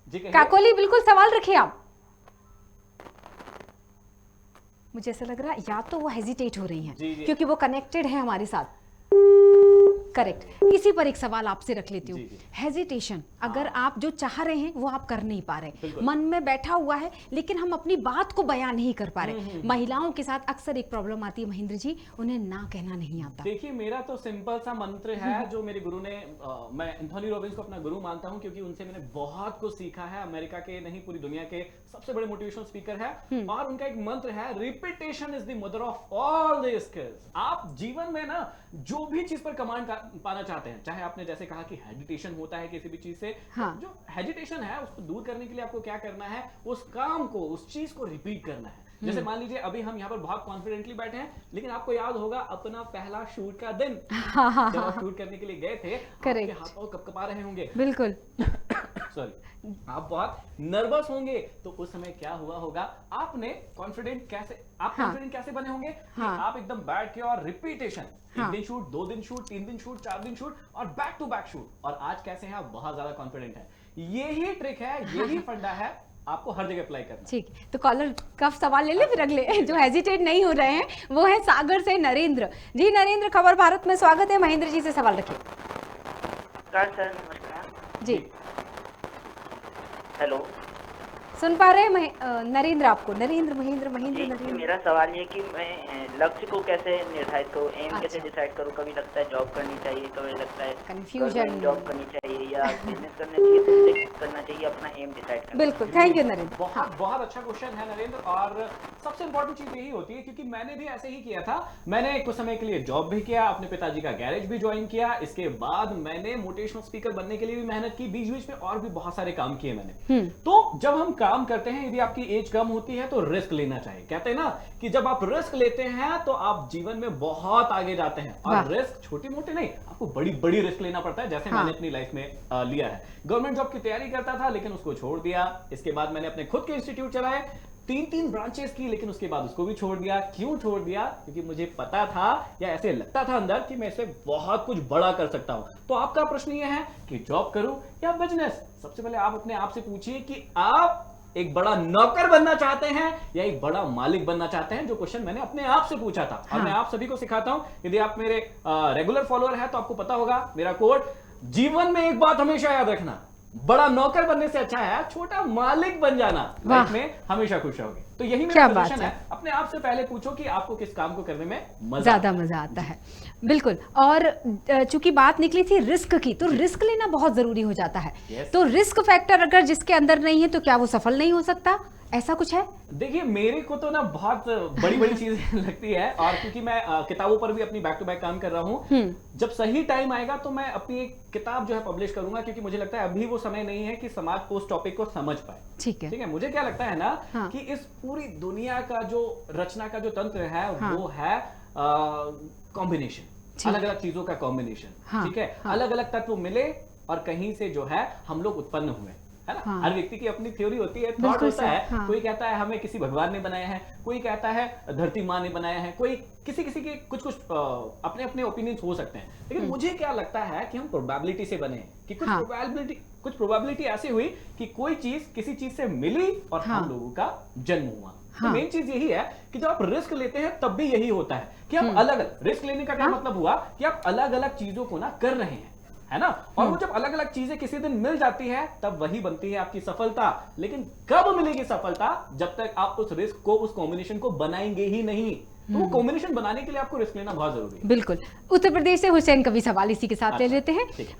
जी कहिए। काकोली बिल्कुल सवाल रखिए आप। मुझे ऐसा लग रहा है या तो वो हेजिटेट हो रही हैं जी, जी। क्योंकि वो कनेक्टेड है हमारे साथ। करेक्ट, इसी पर एक सवाल आपसे रख लेती हूँ। जी, जी। हेजिटेशन, अगर आप जो चाह रहे हैं वो आप कर नहीं पा रहे, बिल्कुल। मन में बैठा हुआ है लेकिन हम अपनी बात को बयान नहीं कर पा रहे। महिलाओं के साथ अक्सर एक प्रॉब्लम आती है महेंद्र जी, उन्हें ना कहना नहीं आता। देखिए मेरा तो सिंपल सा मंत्र है जो मेरे गुरु ने, मैं एंथोनी रॉबिन्स को अपना गुरु मानता हूं क्योंकि उनसे मैंने बहुत कुछ सीखा है। अमेरिका के नहीं पूरी दुनिया के सबसे बड़े मोटिवेशनल स्पीकर है और उनका एक मंत्र है, repetition is the mother of all the skills. आप जीवन में ना जो भी चीज पर कमांड पाना चाहते हैं, चाहे आपने जैसे कहा कि हेजिटेशन होता है किसी भी चीज से, हाँ। जो हेजिटेशन है उसको दूर करने के लिए आपको क्या करना है, उस काम को, उस चीज को रिपीट करना है। जैसे मान लीजिए अभी हम यहाँ पर बहुत कॉन्फिडेंटली बैठे हैं, लेकिन आपको याद होगा अपना पहला शूट का दिन, जब आप शूट करने के लिए गए थे, आपके हाथ पांव कपकपा रहे होंगे, बिल्कुल सॉरी, आप बहुत नर्वस होंगे। तो उस समय क्या हुआ होगा, आपने कॉन्फिडेंट कैसे, आप कॉन्फिडेंट कैसे बने होंगे कि आप एकदम बैठ के और रिपीटेशन, एक दिन शूट, 2 दिन शूट, 3 दिन शूट, 4 दिन शूट और बैक टू बैक शूट। और आज कैसे हैं आप, बहुत ज्यादा कॉन्फिडेंट है। यही ट्रिक है, यही फंडा है, आपको हर जगह अप्लाई करना। ठीक, तो कॉलर का सवाल ले ले फिर अगले जो हेजिटेट नहीं हो रहे हैं वो है सागर से नरेंद्र जी। नरेंद्र, खबर भारत में स्वागत है, महेंद्र जी से सवाल रखिए। सर नमस्कार जी हेलो सुन पा रहे हैं नरेंद्र आपको? नरेंद्र, महेंद्र, जी, नरेंद्र। मेरा सवाल ये कि मैं लक्ष्य को कैसे निर्धारित करूँ, एम कैसे अच्छा। डिसाइड करूँ। कभी लगता है जॉब करनी चाहिए, कभी लगता है Confusion। जॉब करनी चाहिए या बिजनेस करना चाहिए, तो मुझे करना चाहिए अपना एम डिसाइड करना। बिल्कुल, थैंक यू नरेंद्र। बहुत बहुत अच्छा क्वेश्चन है नरेंद्र, और सबसे इंपॉर्टेंट चीज यही होती है, क्योंकि मैंने भी ऐसे ही किया था। मैंने कुछ समय के लिए जॉब भी किया, अपने पिताजी का गैरेज भी ज्वाइन किया, इसके बाद मैंने मोटिवेशनल स्पीकर बनने के लिए भी मेहनत की, बीच बीच में और भी बहुत सारे काम किए मैंने। तो जब हम काम करते हैं, यदि आपकी एज कम होती है तो रिस्क लेना चाहिए। कहते हैं ना कि जब आप रिस्क लेते हैं तो आप जीवन में बहुत आगे जाते हैं, और रिस्क छोटी मोटी नहीं, आपको बड़ी बड़ी रिस्क लेना पड़ता है, जैसे मैंने अपनी लाइफ में लिया है। गवर्नमेंट जॉब की तैयारी करता था लेकिन उसको छोड़ दिया। इसके बाद मैंने अपने खुद के इंस्टीट्यूट चलाए, 3 ब्रांचेस की, लेकिन उसके बाद उसको भी छोड़ दिया। क्यों छोड़ दिया? क्योंकि मुझे पता था या ऐसे लगता था अंदर कि मैं इससे बहुत कुछ बड़ा कर सकता हूं। तो आपका प्रश्न यह है कि जॉब करूं या बिजनेस? सबसे पहले आप अपने आप से पूछिए कि आप एक बड़ा नौकर बनना चाहते हैं या एक बड़ा मालिक बनना चाहते हैं, जो क्वेश्चन मैंने अपने आप से पूछा था। और मैं आप सभी को सिखाता हूं, यदि आप मेरे रेगुलर फॉलोअर हैं तो आपको पता होगा मेरा कोड, जीवन में एक बात हमेशा याद रखना, बड़ा नौकर बनने से अच्छा है छोटा मालिक बन जाना, लाइफ में हमेशा खुश रहोगे। तो यही मेरा सजेशन है, अपने आप से पहले पूछो कि आपको किस काम को करने में ज्यादा मजा आता है। बिल्कुल, और चूंकि बात निकली थी रिस्क की, तो रिस्क लेना बहुत जरूरी हो जाता है। तो रिस्क फैक्टर अगर जिसके अंदर नहीं है तो क्या वो सफल नहीं हो सकता? ऐसा कुछ है? देखिए मेरे को तो ना बहुत बड़ी बड़ी चीजें लगती है, और क्योंकि मैं किताबों पर भी अपनी बैक टू बैक काम कर रहा हूँ, जब सही टाइम आएगा तो मैं अपनी एक किताब जो है पब्लिश करूंगा, क्योंकि मुझे लगता है अभी वो समय नहीं है कि समाज को उस टॉपिक को समझ पाए। ठीक है, मुझे क्या लगता है ना कि इस पूरी दुनिया का जो रचना का जो तंत्र है वो है कॉम्बिनेशन, अलग अलग चीजों का कॉम्बिनेशन। ठीक है, अलग अलग तत्व मिले और कहीं से जो है हम लोग उत्पन्न हुए, है ना। हाँ। हर व्यक्ति की अपनी थ्योरी होती है, थॉट बिल्कुल होता सही, है। हाँ। कोई कहता है हमें किसी भगवान ने बनाया है, कोई कहता है धरती माँ ने बनाया है, कोई किसी किसी के कुछ कुछ अपने अपने ओपिनियंस हो सकते हैं। लेकिन मुझे क्या लगता है कि हम प्रोबेबिलिटी से बने, कि हाँ। कुछ प्रोबेबिलिटी ऐसी हुई कि कोई चीज किसी चीज से मिली और हाँ। हम लोगों का जन्म हुआ। तो हाँ। मेन चीज यही है कि जब आप रिस्क लेते हैं तब भी यही होता है कि आप अलग अलग रिस्क लेने का क्या हाँ। मतलब हुआ कि आप अलग अलग चीजों को ना कर रहे हैं, है ना। और वो जब अलग अलग चीजें किसी दिन मिल जाती है तब वही बनती है आपकी सफलता। लेकिन कब मिलेगी सफलता? जब तक आप उस रिस्क को, उस कॉम्बिनेशन को बनाएंगे ही नहीं। तो वो कॉम्बिनेशन बनाने के लिए आपको रिस्क लेना बहुत जरूरी है। बिल्कुल। उत्तर प्रदेश से हुसैन का भी सवाल इसी के साथ ले अच्छा, लेते हैं। ठीक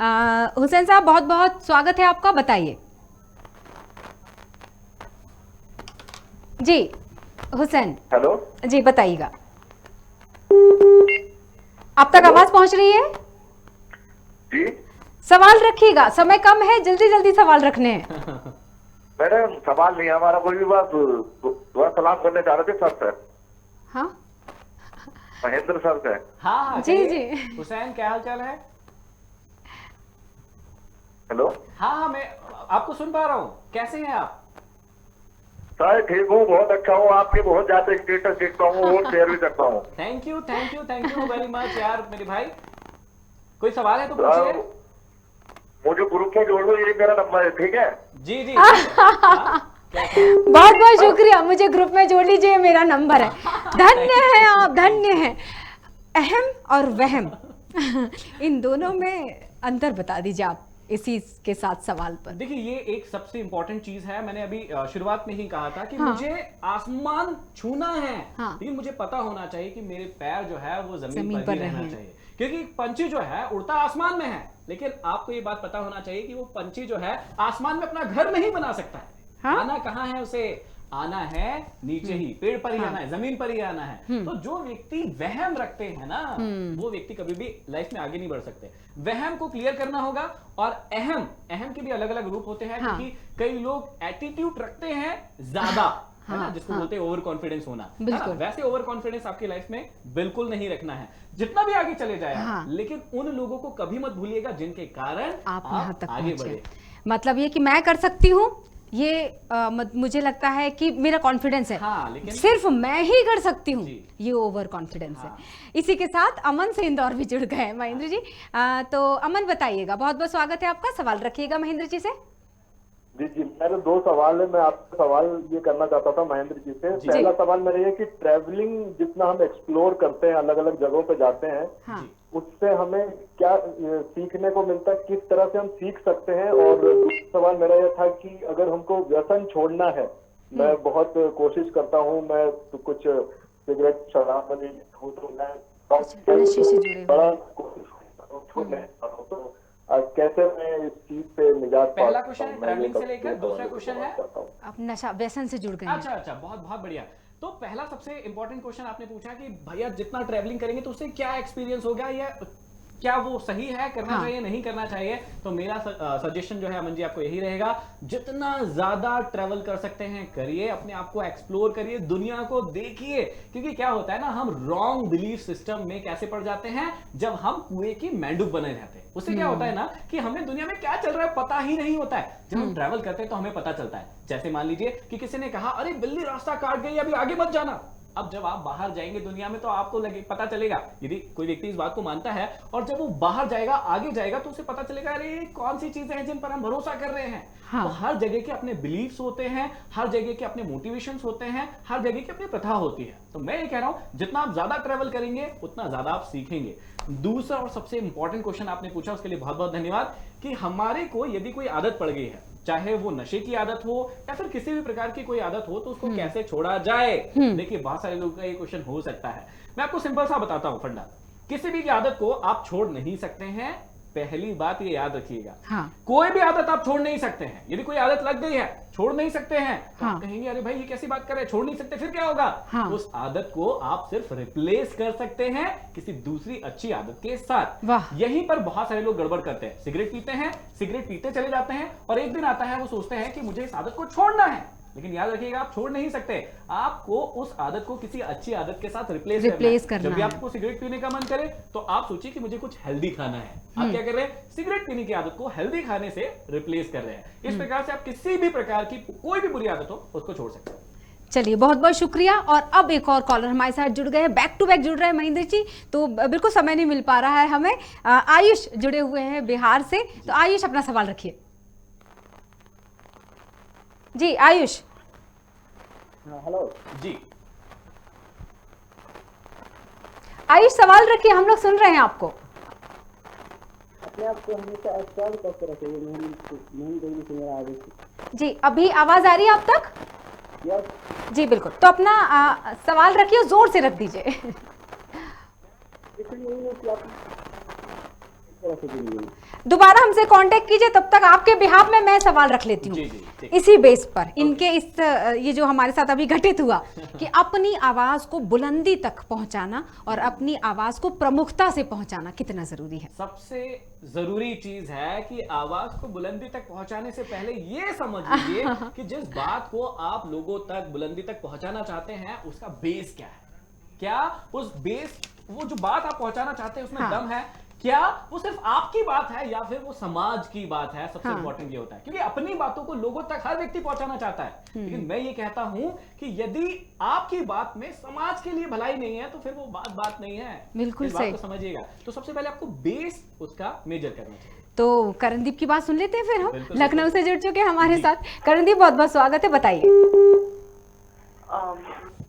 हुसैन साहब, बहुत बहुत स्वागत है आपका, बताइए जी। हुसैन हेलो जी, बताइएगा। आप तक आवाज पहुंच रही है? जी, सवाल रखिएगा, समय कम है, जल्दी जल्दी सवाल रखने हैं। मैडम सवाल नहीं है हमारा कोई भी, बात दुआ सलाम करने जा रहे थे सर से, हाँ महेंद्र सर से। हाँ हाँ, जी, कहिए। जी। हुसैन, क्या हाल चाल है? हेलो हाँ हाँ, मैं आपको सुन पा रहा हूँ। कैसे हैं आप? सर ठीक हूँ, बहुत अच्छा हूँ। आपके बहुत ज्यादा स्टेटस देखता हूँ और शेयर भी करता हूँ। थैंक यू वेरी मच यार मेरे भाई। कोई सवाल है तो पूछिए। मुझे ग्रुप में जोड़ दो, ये मेरा नंबर है, ठीक है? जी जी। हाँ, बहुत बहुत शुक्रिया, मुझे ग्रुप में जोड़ लीजिए, मेरा नंबर है। धन्य है आप, धन्य है। अहम और वहम इन दोनों में अंतर बता दीजिए आप इसी के साथ सवाल पर। देखिए ये एक सबसे इंपॉर्टेंट चीज है। मैंने अभी शुरुआत में ही कहा था कि हाँ। मुझे आसमान छूना है, हाँ। लेकिन मुझे पता होना चाहिए कि मेरे पैर जो है वो जमीन पर ही रहना रहें। चाहिए। क्योंकि एक पंछी जो है उड़ता आसमान में है, लेकिन आपको ये बात पता होना चाहिए कि वो पंछी जो है आसमान में अपना घर नहीं बना सकता है। हाँ? आना कहाँ है उसे? आना है नीचे ही, पेड़ पर ही आना है, जमीन पर ही आना है। तो जो व्यक्ति वहम रखते हैं ना, वो व्यक्ति कभी भी लाइफ में आगे नहीं बढ़ सकते। वहम को क्लियर करना होगा। और अहम के भी अलग अलग रूप होते हैं। हाँ। क्योंकि कई लोग एटीट्यूड रखते हैं ज्यादा, है ना, जिसको बोलते हैं ओवर कॉन्फिडेंस होना, है ना? बिल्कुल। वैसे ओवर कॉन्फिडेंस आपकी लाइफ में बिल्कुल नहीं रखना है, जितना भी आगे चले जाए। हाँ। लेकिन उन लोगों को कभी मत भूलिएगा जिनके कारण आप यहाँ तक आगे पहुंचे। बढ़े। मतलब ये कि मैं कर सकती हूँ, ये मुझे लगता है कि मेरा कॉन्फिडेंस है। हाँ, लेकिन सिर्फ मैं ही कर सकती हूँ, जी। ये ओवर कॉन्फिडेंस हाँ। है। इसी के साथ अमन से इंदौर भी जुड़ गए महेंद्र जी। तो अमन बताइएगा, बहुत बहुत स्वागत है आपका, सवाल रखिएगा महेंद्र जी से। जी जी, मेरे दो सवाल है। मैं आपसे सवाल ये करना चाहता था महेंद्र जी से। जी। पहला सवाल मेरा ये कि ट्रैवलिंग जितना हम एक्सप्लोर करते हैं, अलग अलग जगहों पे जाते हैं, हाँ। उससे हमें क्या सीखने को मिलता है, किस तरह से हम सीख सकते हैं? और दूसरा सवाल मेरा यह था कि अगर हमको व्यसन छोड़ना है, मैं बहुत कोशिश करता हूँ, मैं तो कुछ सिगरेट शराब में हूँ, तो मैं नशे से जुड़े हुए। बड़ा कोशिश करता हूँ छोड़ने का, तो कैसे मैं इस चीज से निजात पा पहला सकता क्वेश्चन हूँ? है मैं ट्रैवलिंग ये से लेकर, सब दूसरा क्वेश्चन है चाहता हूँ। आप नशा व्यसन से जुड़ गए हैं। अच्छा, बहुत बहुत बढ़िया। तो पहला सबसे इंपॉर्टेंट क्वेश्चन आपने पूछा कि भैया जितना ट्रैवलिंग करेंगे तो उससे क्या एक्सपीरियंस होगा, या क्या वो सही है, करना हाँ। चाहिए, नहीं करना चाहिए? तो मेरा सजेशन जो है अमन जी आपको यही रहेगा, जितना ज्यादा ट्रैवल कर सकते हैं करिए, अपने आप को एक्सप्लोर करिए, दुनिया को देखिए। क्योंकि क्या होता है ना, हम रॉन्ग बिलीफ सिस्टम में कैसे पड़ जाते हैं, जब हम कुएं की मेंढक बने रहते हैं। उससे क्या होता है ना कि हमें दुनिया में क्या चल रहा है पता ही नहीं होता है। जब हम ट्रैवल करते हैं तो हमें पता चलता है। जैसे मान लीजिए कि किसी ने कहा अरे बिल्ली रास्ता काट गई, अभी आगे मत जाना। अब जब आप बाहर जाएंगे दुनिया में तो आपको लगे पता चलेगा, यदि कोई व्यक्ति इस बात को मानता है, और जब वो बाहर जाएगा, आगे जाएगा, तो उसे पता चलेगा अरे कौन सी चीजें हैं जिन पर हम भरोसा कर रहे हैं। हाँ। तो हर जगह के अपने बिलीफ्स होते हैं, हर जगह के अपने मोटिवेशंस होते हैं, हर जगह की अपनी प्रथा होती है। तो मैं ये कह रहा हूं, जितना आप ज्यादा ट्रैवल करेंगे उतना ज्यादा आप सीखेंगे। दूसरा और सबसे इंपॉर्टेंट क्वेश्चन आपने पूछा, उसके लिए बहुत बहुत धन्यवाद। कि हमारे को यदि कोई आदत पड़ गई है, चाहे वो नशे की आदत हो या फिर किसी भी प्रकार की कोई आदत हो, तो उसको कैसे छोड़ा जाए। देखिए बहुत सारे लोगों का ये क्वेश्चन हो सकता है। मैं आपको सिंपल सा बताता हूं फंडा। किसी भी आदत को आप छोड़ नहीं सकते हैं, पहली बात ये याद रखिएगा। हाँ। कोई भी आदत आप छोड़ नहीं सकते हैं। यदि कोई आदत लग गई है, छोड़ नहीं सकते हैं, तो हाँ। आप कहेंगे अरे भाई ये कैसी बात कर रहे हैं, छोड़ नहीं सकते, फिर क्या होगा? हाँ। उस आदत को आप सिर्फ रिप्लेस कर सकते हैं किसी दूसरी अच्छी आदत के साथ। वाह। यहीं पर बहुत सारे लोग गड़बड़ करते हैं। सिगरेट पीते हैं, सिगरेट पीते चले जाते हैं, और एक दिन आता है वो सोचते हैं कि मुझे इस आदत को छोड़ना है। लेकिन याद रखिएगा आप छोड़ नहीं सकते, आपको उस आदत को किसी अच्छी आदत के साथ रिप्लेस करना जब भी है। आपको सिगरेट पीने का मन करे तो आप सोचिए कि मुझे कुछ हेल्दी खाना है, आप क्या कर रहे हैं, सिगरेट पीने की आदत को हेल्दी खाने से रिप्लेस कर रहे हैं। इस प्रकार से आप किसी भी प्रकार की कोई भी बुरी आदत हो उसको छोड़ सकते हैं। चलिए, बहुत बहुत शुक्रिया। और अब एक और कॉलर हमारे साथ जुड़ गए हैं, बैक टू बैक जुड़ रहे हैं महेंद्र जी, तो बिल्कुल समय नहीं मिल पा रहा है हमें। आयुष जुड़े हुए हैं बिहार से, तो आयुष अपना सवाल रखिए। जी आयुष। हेलो जी आयुष सवाल रखिए, हम लोग सुन रहे हैं आपको। अपने आप को हमेशा स्ट्रॉन्ग करके रखिए, नहीं देने से मेरा आदत। जी अभी आवाज आ रही है आप तक? यस जी बिल्कुल, तो अपना सवाल रखिए, जोर से रख दीजिए। इसलिए यही है कि आप दोबारा हमसे कांटेक्ट कीजिए, तब तक आपके बिहाफ में मैं सवाल रख लेती हूँ। जी, ठीक। इसी बेस पर इनके इस ये जो हमारे साथ अभी घटित हुआ कि अपनी आवाज को बुलंदी तक पहुंचाना और अपनी आवाज को प्रमुखता से पहुंचाना कितना जरूरी है। सबसे जरूरी चीज है कि आवाज को बुलंदी तक पहुंचाने से पहले ये समझ लीजिए कि जिस बात को आप लोगों तक बुलंदी तक पहुंचाना चाहते हैं उसका बेस क्या है। क्या उस बेस, वो जो बात आप पहुंचाना चाहते हैं उसमें हाँ। दम है, क्या वो सिर्फ आपकी बात है या फिर वो समाज की बात है। सबसे इंपॉर्टेंट ये होता है, क्योंकि अपनी बातों को लोगों तक हर व्यक्ति पहुंचाना चाहता है, लेकिन मैं ये कहता हूं कि यदि आपकी बात में समाज के लिए भलाई नहीं है तो फिर वो बात नहीं है। बिल्कुल इस बात सही। को समझिएगा। तो सबसे पहले आपको बेस उसका मेजर करना चाहिए। तो करणदीप की बात सुन लेते हैं फिर हम, बिल्कुल। लखनऊ से जुड़ चुके हैं हमारे साथ। करणदीप बहुत बहुत स्वागत है, बताइए।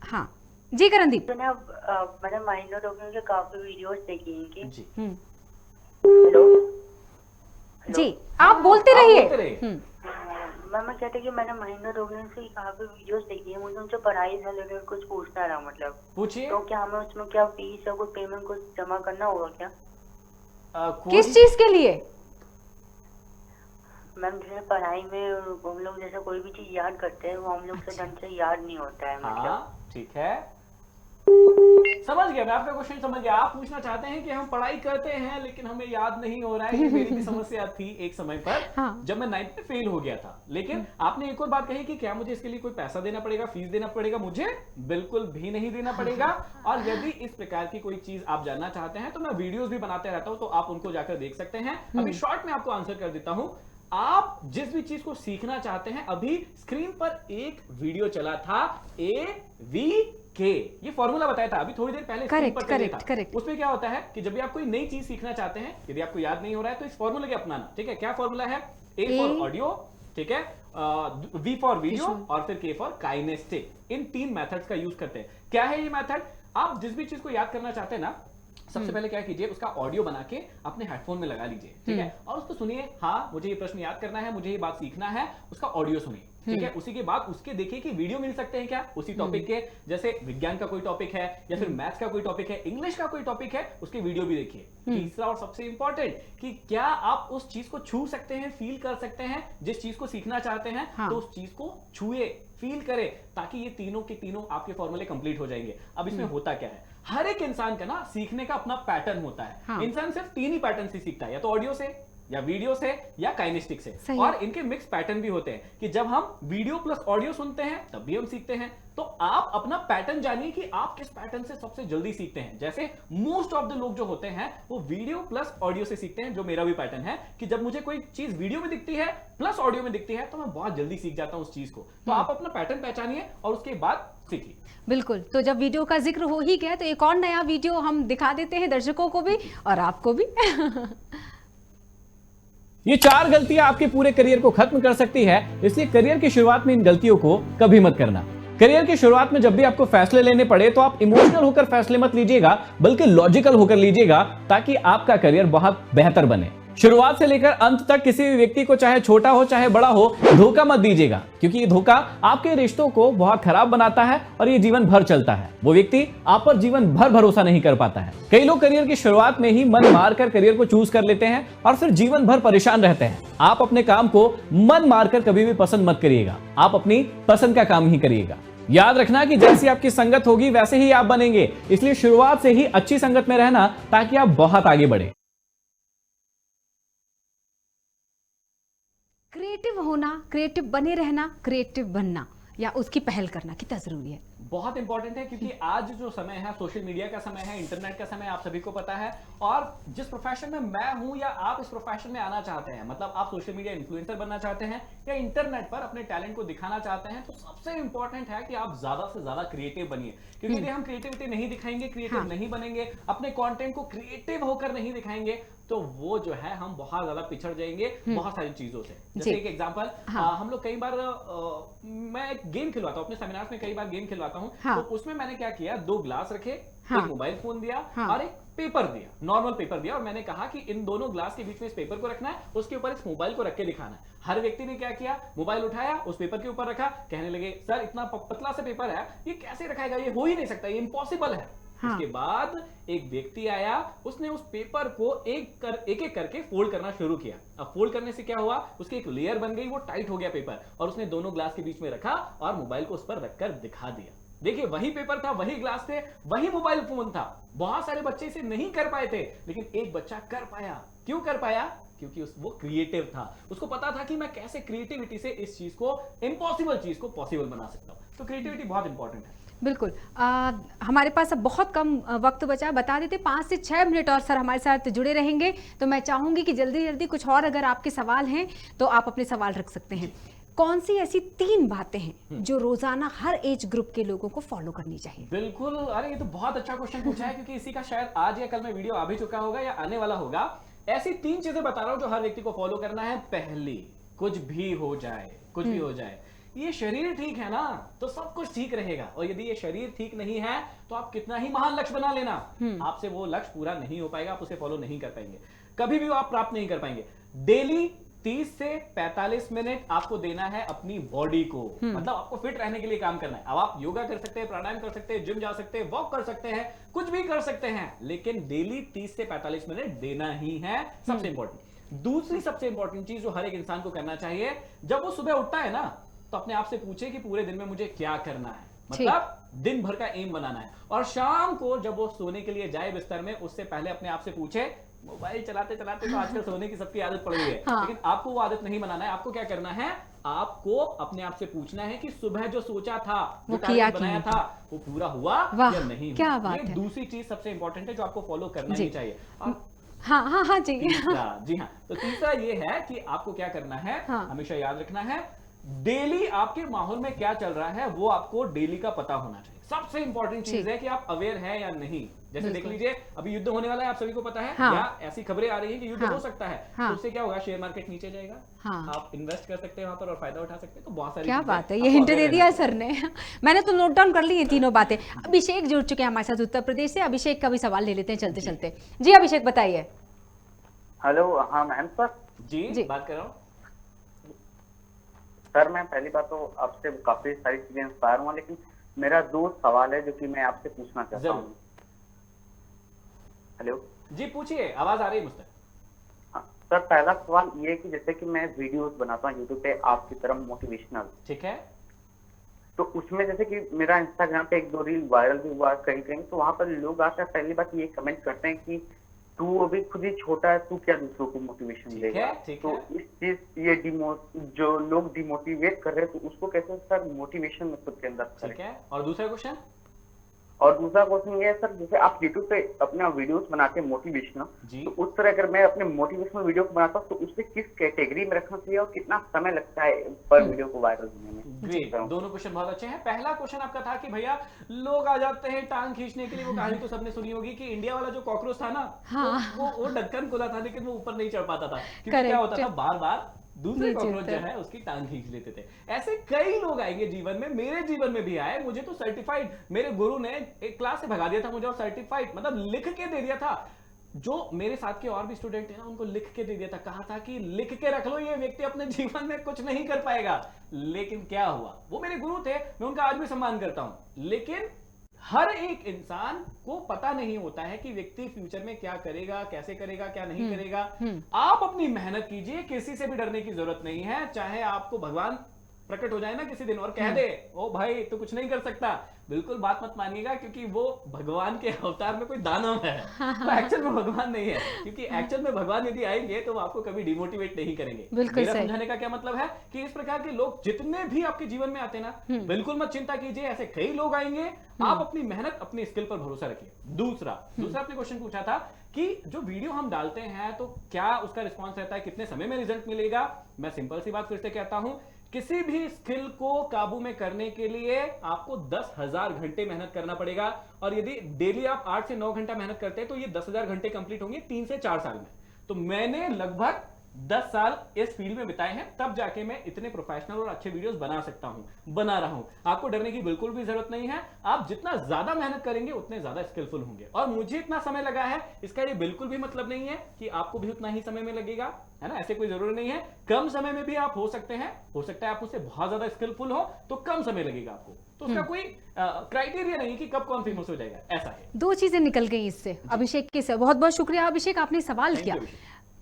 हाँ जी करणदीप। मैंने महेंद्र डॉक्टर के काफी वीडियोस देखी इनकी। जी हेलो जी आप बोलते रहिए। मैं कहते कि मैंने महेंद्र डॉक्टर से काफी वीडियोस देखी है, मुझे उनसे पढ़ाई से रिलेटेड कुछ पूछना था। मतलब पूछिए। तो क्या हमें उसमें क्या फीस या कुछ पेमेंट कुछ जमा करना होगा क्या? किस चीज के लिए? मैम जैसे पढ़ाई में हम लोग जैसे कोई भी चीज याद करते हैं वो हम लोग से ढंग से याद नहीं होता है। मतलब हाँ ठीक है, समझ गया मैं आपका क्वेश्चन, समझ गया। आप पूछना चाहते हैं कि हम पढ़ाई करते हैं लेकिन हमें याद नहीं हो रहा है। ये मेरी भी समस्या थी एक समय पर। हाँ। जब मैं 9th में फेल हो गया था। लेकिन आपने एक और बात कही कि क्या मुझे इसके लिए कोई पैसा देना पड़ेगा, फीस देना पड़ेगा? मुझे बिल्कुल भी नहीं देना पड़ेगा। और यदि इस प्रकार की कोई चीज आप जानना चाहते हैं तो मैं वीडियोस भी बनाते रहता हूं, तो आप उनको जाकर देख सकते हैं। अभी शॉर्ट में आपको आंसर कर देता हूं। आप जिस भी चीज को सीखना चाहते हैं, अभी स्क्रीन पर एक वीडियो चला था AVK, ये फॉर्मूला बताया था अभी थोड़ी देर पहले स्क्रीन पर चला था। करेक्ट। उसमें क्या होता है कि जब भी आप कोई नई चीज सीखना चाहते हैं, यदि आपको याद नहीं हो रहा है तो इस फॉर्मूला के अपनाना। ठीक है, क्या फॉर्मूला है? A फॉर ऑडियो, ठीक है, V फॉर वीडियो और फिर K for kinaesthetic. In 3 methods का यूज करते हैं। क्या है ये मेथड? आप जिस भी चीज को याद करना चाहते हैं ना, सबसे पहले क्या कीजिए, उसका ऑडियो बना के अपने हेडफोन में लगा लीजिए। ठीक है, और उसको सुनिए। हाँ मुझे ये प्रश्न याद करना है, मुझे ये बात सीखना है, उसका ऑडियो सुनिए। ठीक है, उसी के बाद उसके देखिए कि वीडियो मिल सकते हैं क्या उसी टॉपिक के, जैसे विज्ञान का कोई टॉपिक है या फिर मैथ्स का कोई टॉपिक है, इंग्लिश का कोई टॉपिक है, उसके वीडियो भी देखिए। तीसरा और सबसे इंपॉर्टेंट कि क्या आप उस चीज को छू सकते हैं, फील कर सकते हैं, जिस चीज को सीखना चाहते हैं। हाँ। तो उस चीज को छुए, फील करें, ताकि ये तीनों के तीनों आपके फॉर्मूले कंप्लीट हो जाएंगे। अब इसमें होता क्या है, हर एक इंसान का ना सीखने का अपना पैटर्न होता है। हाँ। इंसान सिर्फ 3 ही पैटर्न से सीखता है, या तो ऑडियो से, या वीडियो से, या काइनेस्टिक से। सही। और इनके मिक्स पैटर्न भी होते हैं कि जब हम वीडियो प्लस ऑडियो सुनते हैं तब भी हम सीखते हैं। तो आप अपना पैटर्न जानिए कि आप किस पैटर्न से सबसे जल्दी सीखते हैं। जैसे मोस्ट ऑफ द लोग जो होते हैं वो वीडियो प्लस ऑडियो से सीखते हैं, जो मेरा भी पैटर्न है कि जब मुझे कोई चीज वीडियो में दिखती है प्लस ऑडियो में दिखती है तो मैं बहुत जल्दी सीख जाता हूं उस चीज को। तो आप अपना पैटर्न पहचानिए और उसके बाद सीखिए। बिल्कुल। तो जब वीडियो का जिक्र हो ही गया तो एक और नया वीडियो हम दिखा देते हैं दर्शकों को भी और आपको भी। ये 4 गलतियां आपके पूरे करियर को खत्म कर सकती है, इसलिए करियर की शुरुआत में इन गलतियों को कभी मत करना। करियर की शुरुआत में जब भी आपको फैसले लेने पड़े तो आप इमोशनल होकर फैसले मत लीजिएगा, बल्कि लॉजिकल होकर लीजिएगा, ताकि आपका करियर बहुत बेहतर बने। शुरुआत से लेकर अंत तक किसी भी व्यक्ति को, चाहे छोटा हो चाहे बड़ा हो, धोखा मत दीजिएगा, क्योंकि ये धोखा आपके रिश्तों को बहुत खराब बनाता है और ये जीवन भर चलता है। वो व्यक्ति आप पर जीवन भर भरोसा नहीं कर पाता है। कई लोग करियर की शुरुआत में ही मन मारकर करियर को चूज कर लेते हैं और फिर जीवन भर परेशान रहते हैं। आप अपने काम को मन मारकर कभी भी पसंद मत करिएगा, आप अपनी पसंद का काम ही करिएगा। याद रखना कि जैसी आपकी संगत होगी वैसे ही आप बनेंगे, इसलिए शुरुआत से ही अच्छी संगत में रहना ताकि आप बहुत आगे बढ़े। क्रिएटिव होना, क्रिएटिव बने रहना, क्रिएटिव बनना, या उसकी पहल करना कितना जरूरी है? बहुत इंपॉर्टेंट है, क्योंकि आज जो समय है सोशल मीडिया का समय है, इंटरनेट का समय, आप सभी को पता है। और जिस प्रोफेशन में मैं हूं या आप इस प्रोफेशन में आना चाहते हैं, मतलब आप सोशल मीडिया इन्फ्लुएंसर बनना चाहते हैं या इंटरनेट पर अपने टैलेंट को दिखाना चाहते हैं, तो सबसे इंपॉर्टेंट है कि आप ज्यादा से ज्यादा क्रिएटिव बनिए। क्योंकि यदि हम क्रिएटिविटी नहीं दिखाएंगे, क्रिएटिव नहीं बनेंगे, अपने कंटेंट को क्रिएटिव होकर नहीं दिखाएंगे, तो वो जो है हम बहुत ज्यादा पिछड़ जाएंगे बहुत सारी चीजों से। जैसे एक एग्जांपल, हम लोग कई बार मैं एक गेम खिलवाता हूँ अपने सेमिनार्स में, कई बार गेम खिलवाता हूँ, तो उसमें मैंने क्या किया, 2 ग्लास रखे, एक मोबाइल फोन दिया और एक पेपर दिया, नॉर्मल पेपर दिया, और मैंने कहा कि इन दोनों ग्लास के बीच में इस पेपर को रखना है, उसके ऊपर इस मोबाइल को रख के दिखाना है। हर व्यक्ति ने क्या किया, मोबाइल उठाया, उस पेपर के ऊपर रखा, कहने लगे सर इतना पतला सा पेपर है, ये कैसे रखाएगा, ये हो ही नहीं सकता, ये इम्पॉसिबल है। उसके बाद एक व्यक्ति आया, उसने उस पेपर को एक एक करके फोल्ड करना शुरू किया। अब फोल्ड करने से क्या हुआ, उसकी एक लेयर बन गई, वो टाइट हो गया पेपर, और उसने दोनों ग्लास के बीच में रखा और मोबाइल को उस पर रखकर दिखा दिया। देखिए, वही पेपर था, वही ग्लास थे, वही मोबाइल फोन था। बहुत सारे बच्चे इसे नहीं कर पाए थे, लेकिन एक बच्चा कर पाया। क्यों कर पाया? क्योंकि वो क्रिएटिव था, उसको पता था कि मैं कैसे क्रिएटिविटी से इस चीज को, इम्पॉसिबल चीज को पॉसिबल बना सकता हूं। तो क्रिएटिविटी बहुत इंपॉर्टेंट है। बिल्कुल। हमारे पास अब बहुत कम वक्त बचा है, बता देते 5 से 6 मिनट और सर हमारे साथ जुड़े रहेंगे। तो मैं चाहूंगी कि जल्दी जल्दी कुछ और अगर आपके सवाल हैं तो आप अपने सवाल रख सकते हैं। कौन सी ऐसी 3 बातें हैं जो रोजाना हर एज ग्रुप के लोगों को फॉलो करनी चाहिए? बिल्कुल, अरे ये तो बहुत अच्छा क्वेश्चन पूछा है, क्योंकि इसी का शायद आज या कल में वीडियो आ भी चुका होगा या आने वाला होगा। ऐसी 3 चीजें बता रहा हूं जो हर व्यक्ति को फॉलो करना है। पहली, कुछ भी हो जाए, कुछ भी हो जाए, ये शरीर ठीक है ना तो सब कुछ ठीक रहेगा, और यदि ये शरीर ठीक नहीं है तो आप कितना ही महान लक्ष्य बना लेना, आपसे वो लक्ष्य पूरा नहीं हो पाएगा, आप उसे फॉलो नहीं कर पाएंगे, कभी भी वो आप प्राप्त नहीं कर पाएंगे। डेली 30 से 45 मिनट आपको देना है अपनी बॉडी को, मतलब आपको फिट रहने के लिए काम करना है। अब आप योगा कर सकते हैं, प्राणायाम कर सकते हैं, जिम जा सकते हैं, वॉक कर सकते हैं, कुछ भी कर सकते हैं, लेकिन डेली 30 से 45 मिनट देना ही है, सबसे इंपॉर्टेंट। दूसरी सबसे इंपॉर्टेंट चीज जो हर एक इंसान को करना चाहिए, जब वो सुबह उठता है ना, तो अपने आप से पूछे कि पूरे दिन में मुझे क्या करना है, मतलब दिन भर का एम बनाना है। और शाम को जब वो सोने के लिए जाए बिस्तर में, उससे पहले अपने आप से पूछे, मोबाइल चलाते चलाते तो आजकल सोने की सबकी आदत पड़ गई है, लेकिन आपको वो आदत नहीं बनाना है। आपको क्या करना है, आपको अपने आप से पूछना है कि सुबह जो सोचा था, जो टारगेट बनाया था, वो पूरा हुआ या नहीं। क्या बात ये है। दूसरी चीज सबसे इंपॉर्टेंट है जो आपको फॉलो करना ही चाहिए। हाँ जी। जी हाँ, तो तीसरा ये है कि आपको क्या करना है, हमेशा याद रखना है, डेली आपके माहौल में क्या चल रहा है वो आपको डेली का पता होना चाहिए। सबसे इंपॉर्टेंट चीज है कि आप अवेयर हैं या नहीं। जैसे देख लीजिए, अभी युद्ध होने वाला है, आप सभी को पता है, या ऐसी खबरें आ रही हैं कि युद्ध हो सकता है, तो उससे क्या होगा, शेयर मार्केट नीचे जाएगा, आप इन्वेस्ट कर सकते हैं वहां पर और फायदा उठा सकते हैं। तो बहुत सारी, क्या बात है, ये हिंट दे दिया सर ने। मैंने तो नोट डाउन कर ली ये तीनों बातें। अभिषेक जुड़ चुके हैं हमारे साथ उत्तर प्रदेश से, अभिषेक का भी सवाल ले लेते हैं चलते चलते। जी अभिषेक बताइए। हेलो, हाँ मैम सर। जी बात कर रहा हूँ सर। मैं पहली बात तो आपसे काफी सारी चीजें इंस्पायर हुआ, लेकिन मेरा 2 सवाल है जो कि मैं आपसे पूछना चाहता हूँ। हेलो जी, पूछिए, आवाज आ रही है मुझ तक। हाँ सर, पहला सवाल ये है कि जैसे कि मैं वीडियोस बनाता हूँ यूट्यूब पे आपकी तरह मोटिवेशनल, ठीक है, तो उसमें जैसे कि मेरा इंस्टाग्राम पे 1-2 रील वायरल भी हुआ कहीं कहीं, तो वहां पर लोग आकर पहली बात ये कमेंट करते हैं कि तू अभी खुद ही छोटा है, तू क्या दूसरों को मोटिवेशन देगा। तो इस चीज ये जो लोग डिमोटिवेट कर रहे हैं, तो उसको कैसे सर मोटिवेशन में खुद के अंदर करें। ठीक है, और दूसरा क्वेश्चन? और दूसरा क्वेश्चन ये है सर, जैसे आप यूट्यूब पे अपना वीडियोस बनाते हैं मोटिवेशनल, तो उस तरह अगर मैं अपने मोटिवेशनल वीडियो को बनाता हूँ तो उससे किस कैटेगरी में रखना चाहिए और कितना समय लगता है पर वीडियो को वायरल होने में? ग्रेट, दोनों क्वेश्चन बहुत अच्छे हैं। पहला क्वेश्चन आपका था कि भैया लोग आ जाते हैं टांग खींचने के लिए, वो कहानी तो सबने सुनी होगी कि इंडिया वाला जो कॉकरोच था ना, वो ढक्कन खुला था लेकिन वो ऊपर नहीं चढ़ पाता था, क्योंकि क्या होता था, बार बार दूसरे कॉकरोच जो है उसकी टांग खींच लेते थे। ऐसे कई लोग आएंगे जीवन में, मेरे जीवन में भी आए। मुझे तो सर्टिफाइड, मेरे गुरु ने एक क्लास से भगा दिया था मुझे, और सर्टिफाइड मतलब लिख के दे दिया था। जो मेरे साथ के और भी स्टूडेंट हैं ना, उनको लिख के दे दिया था, कहा था कि लिख के रख लो, ये व्यक्ति अपने जीवन में कुछ नहीं कर पाएगा। लेकिन क्या हुआ, वो मेरे गुरु थे, मैं उनका आज भी सम्मान करता हूं, लेकिन हर एक इंसान को पता नहीं होता है कि व्यक्ति फ्यूचर में क्या करेगा, कैसे करेगा, क्या नहीं करेगा। आप अपनी मेहनत कीजिए, किसी से भी डरने की जरूरत नहीं है। चाहे आपको भगवान प्रकट हो जाए ना किसी दिन और कह दे ओ भाई तू कुछ नहीं कर सकता, बिल्कुल बात मत मानिएगा, क्योंकि वो भगवान के अवतार में कोई दानव है, वो एक्चुअल में भगवान नहीं है। क्योंकि एक्चुअल में भगवान यदि आएंगे तो वो आपको कभी डिमोटिवेट नहीं करेंगे। मेरा समझाने का क्या मतलब है कि इस प्रकार के लोग जितने भी आपके जीवन में आते ना, बिल्कुल मत चिंता कीजिए, ऐसे कई लोग आएंगे। आप अपनी मेहनत, अपनी स्किल पर भरोसा रखिए। दूसरा आपने क्वेश्चन पूछा था कि जो वीडियो हम डालते हैं तो क्या उसका रिस्पॉन्स रहता है, कितने समय में रिजल्ट मिलेगा। मैं सिंपल सी बात फिर से कहता हूं, किसी भी स्किल को काबू में करने के लिए आपको 10,000 घंटे मेहनत करना पड़ेगा, और यदि डेली आप 8 से 9 घंटा मेहनत करते हैं तो ये 10,000 घंटे कंप्लीट होंगे 3 से 4 साल में। तो मैंने लगभग 10 साल इस फील्ड में बिताए हैं, तब जाके मैं इतने प्रोफेशनल और अच्छे वीडियोस बना सकता हूं, बना रहा हूं। आपको डरने की बिल्कुल भी जरूरत नहीं है। आप जितना ज्यादा मेहनत करेंगे उतने ज्यादा स्किलफुल होंगे। और मुझे इतना समय लगा है, इसका ये बिल्कुल भी मतलब नहीं है कि आपको भी उतना ही समय में लगेगा, है ना, ऐसे कोई जरूरी नहीं है। कम समय में भी आप हो सकते हैं, हो सकता है आप उससे बहुत ज्यादा स्किलफुल हो तो कम समय लगेगा आपको। तो उसका कोई क्राइटेरिया नहीं कि कब कौन फेमस हो जाएगा, ऐसा है। 2 चीजें निकल गई इससे अभिषेक के से। बहुत बहुत शुक्रिया अभिषेक, आपने सवाल किया।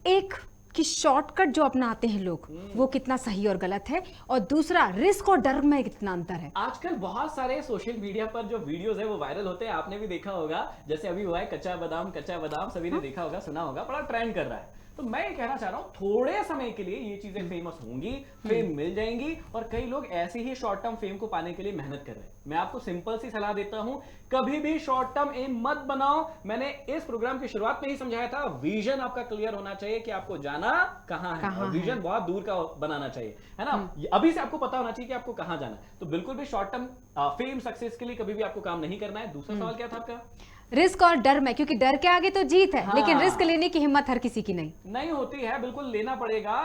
एक कि शॉर्टकट जो अपनाते हैं लोग वो कितना सही और गलत है, और दूसरा रिस्क और डर में कितना अंतर है। आजकल बहुत सारे सोशल मीडिया पर जो वीडियोस है वो वायरल होते हैं, आपने भी देखा होगा। जैसे अभी हुआ है कच्चा बादाम, सभी ने देखा होगा, सुना होगा, बड़ा ट्रेंड कर रहा है। तो मैं ये कहना चाह रहा हूं, थोड़े समय के लिए ये चीजें फेमस होंगी, फेम मिल जाएंगी, और कई लोग ऐसे ही शॉर्ट टर्म फेम को पाने के लिए मेहनत कर रहे हैं। मैं आपको सिंपल सी सलाह देता हूं, कभी भी शॉर्ट टर्म एम मत बनाओ। मैंने इस प्रोग्राम की शुरुआत में ही समझाया था, विजन आपका क्लियर होना चाहिए कि आपको जाना कहां है, और विजन बहुत दूर का बनाना चाहिए, है ना। अभी से आपको पता होना चाहिए कि आपको कहां जाना है। तो बिल्कुल भी शॉर्ट टर्म फेम सक्सेस के लिए कभी भी आपको काम नहीं करना है। दूसरा सवाल क्या था आपका? रिस्क और डर में, क्योंकि डर के आगे तो जीत है, लेकिन रिस्क लेने की हिम्मत हर किसी की नहीं होती है। बिल्कुल लेना पड़ेगा,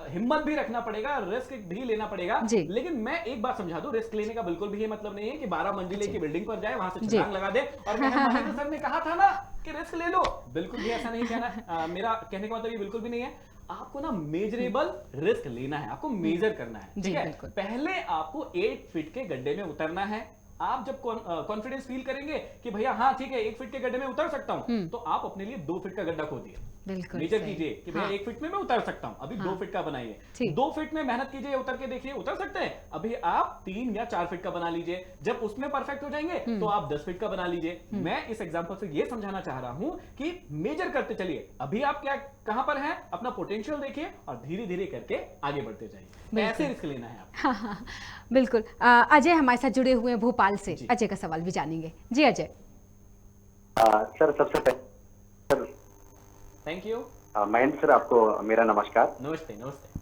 हिम्मत भी रखना पड़ेगा, रिस्क भी लेना पड़ेगा। लेकिन मैं एक बात समझा दूं, रिस्क लेने का बिल्कुल भी ये मतलब नहीं है कि 12 मंजिले की बिल्डिंग पर जाए, वहां से छलांग लगा दे। और महेंद्र सर ने कहा था ना कि रिस्क ले लो, बिल्कुल भी ऐसा नहीं कहना। मेरा कहने का मतलब ये बिल्कुल भी नहीं है। आपको ना मेजरेबल रिस्क लेना है, आपको मेजर करना है, ठीक है। पहले आपको 8 फीट के गड्ढे में उतरना है। आप जब कॉन्फिडेंस फील करेंगे कि भैया हाँ ठीक है 1 फीट के गड्ढे में उतर सकता हूं, तो आप अपने लिए 2 फीट का गड्ढा खोदिए। मेजर कीजिए कि भैया 1 फीट में मैं उतर सकता हूं, अभी 2 फीट का बनाइए। 2 फीट में मेहनत कीजिए, उतर के देखिए उतर सकते हैं। अभी आप 3 या 4 फीट का बना लीजिए। जब उसमें परफेक्ट हो जाएंगे तो आप 10 फीट का बना लीजिए। मैं इस एग्जांपल से ये समझाना चाह रहा हूं कि मेजर करते चलिए। अभी आप क्या कहां पर हैं, अपना पोटेंशियल देखिए और धीरे धीरे करके आगे बढ़ते जाइए। ऐसे रिस्क लेना है आपको। बिल्कुल। अजय हमारे साथ जुड़े हुए हैं भोपाल से, अजय का सवाल भी जानेंगे। जी अजय। सर सबसे पहले थैंक यू। महेंद्र सर आपको मेरा नमस्कार। नमस्ते नमस्ते।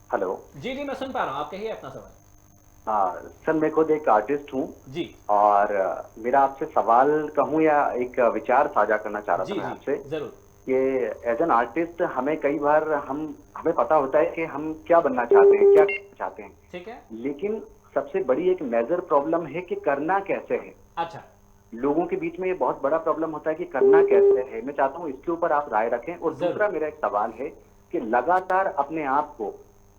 हेलो। जी मैं सुन पा रहा हूँ, आप कहिए अपना सवाल। सर मैं खुद एक आर्टिस्ट हूँ जी, और मेरा आपसे सवाल कहूँ या एक विचार साझा करना चाह रहा था मैं आपसे। जरूर। ये एज एन आर्टिस्ट हमें कई बार हमें पता होता है कि हम क्या बनना चाहते हैं, क्या करना चाहते हैं, ठीक है, लेकिन सबसे बड़ी एक मेजर प्रॉब्लम है कि करना कैसे है। अच्छा, लोगों के बीच में ये बहुत बड़ा प्रॉब्लम होता है कि करना कैसे है। मैं चाहता हूँ इसके ऊपर आप राय रखें। और दूसरा मेरा एक सवाल है कि लगातार अपने आप को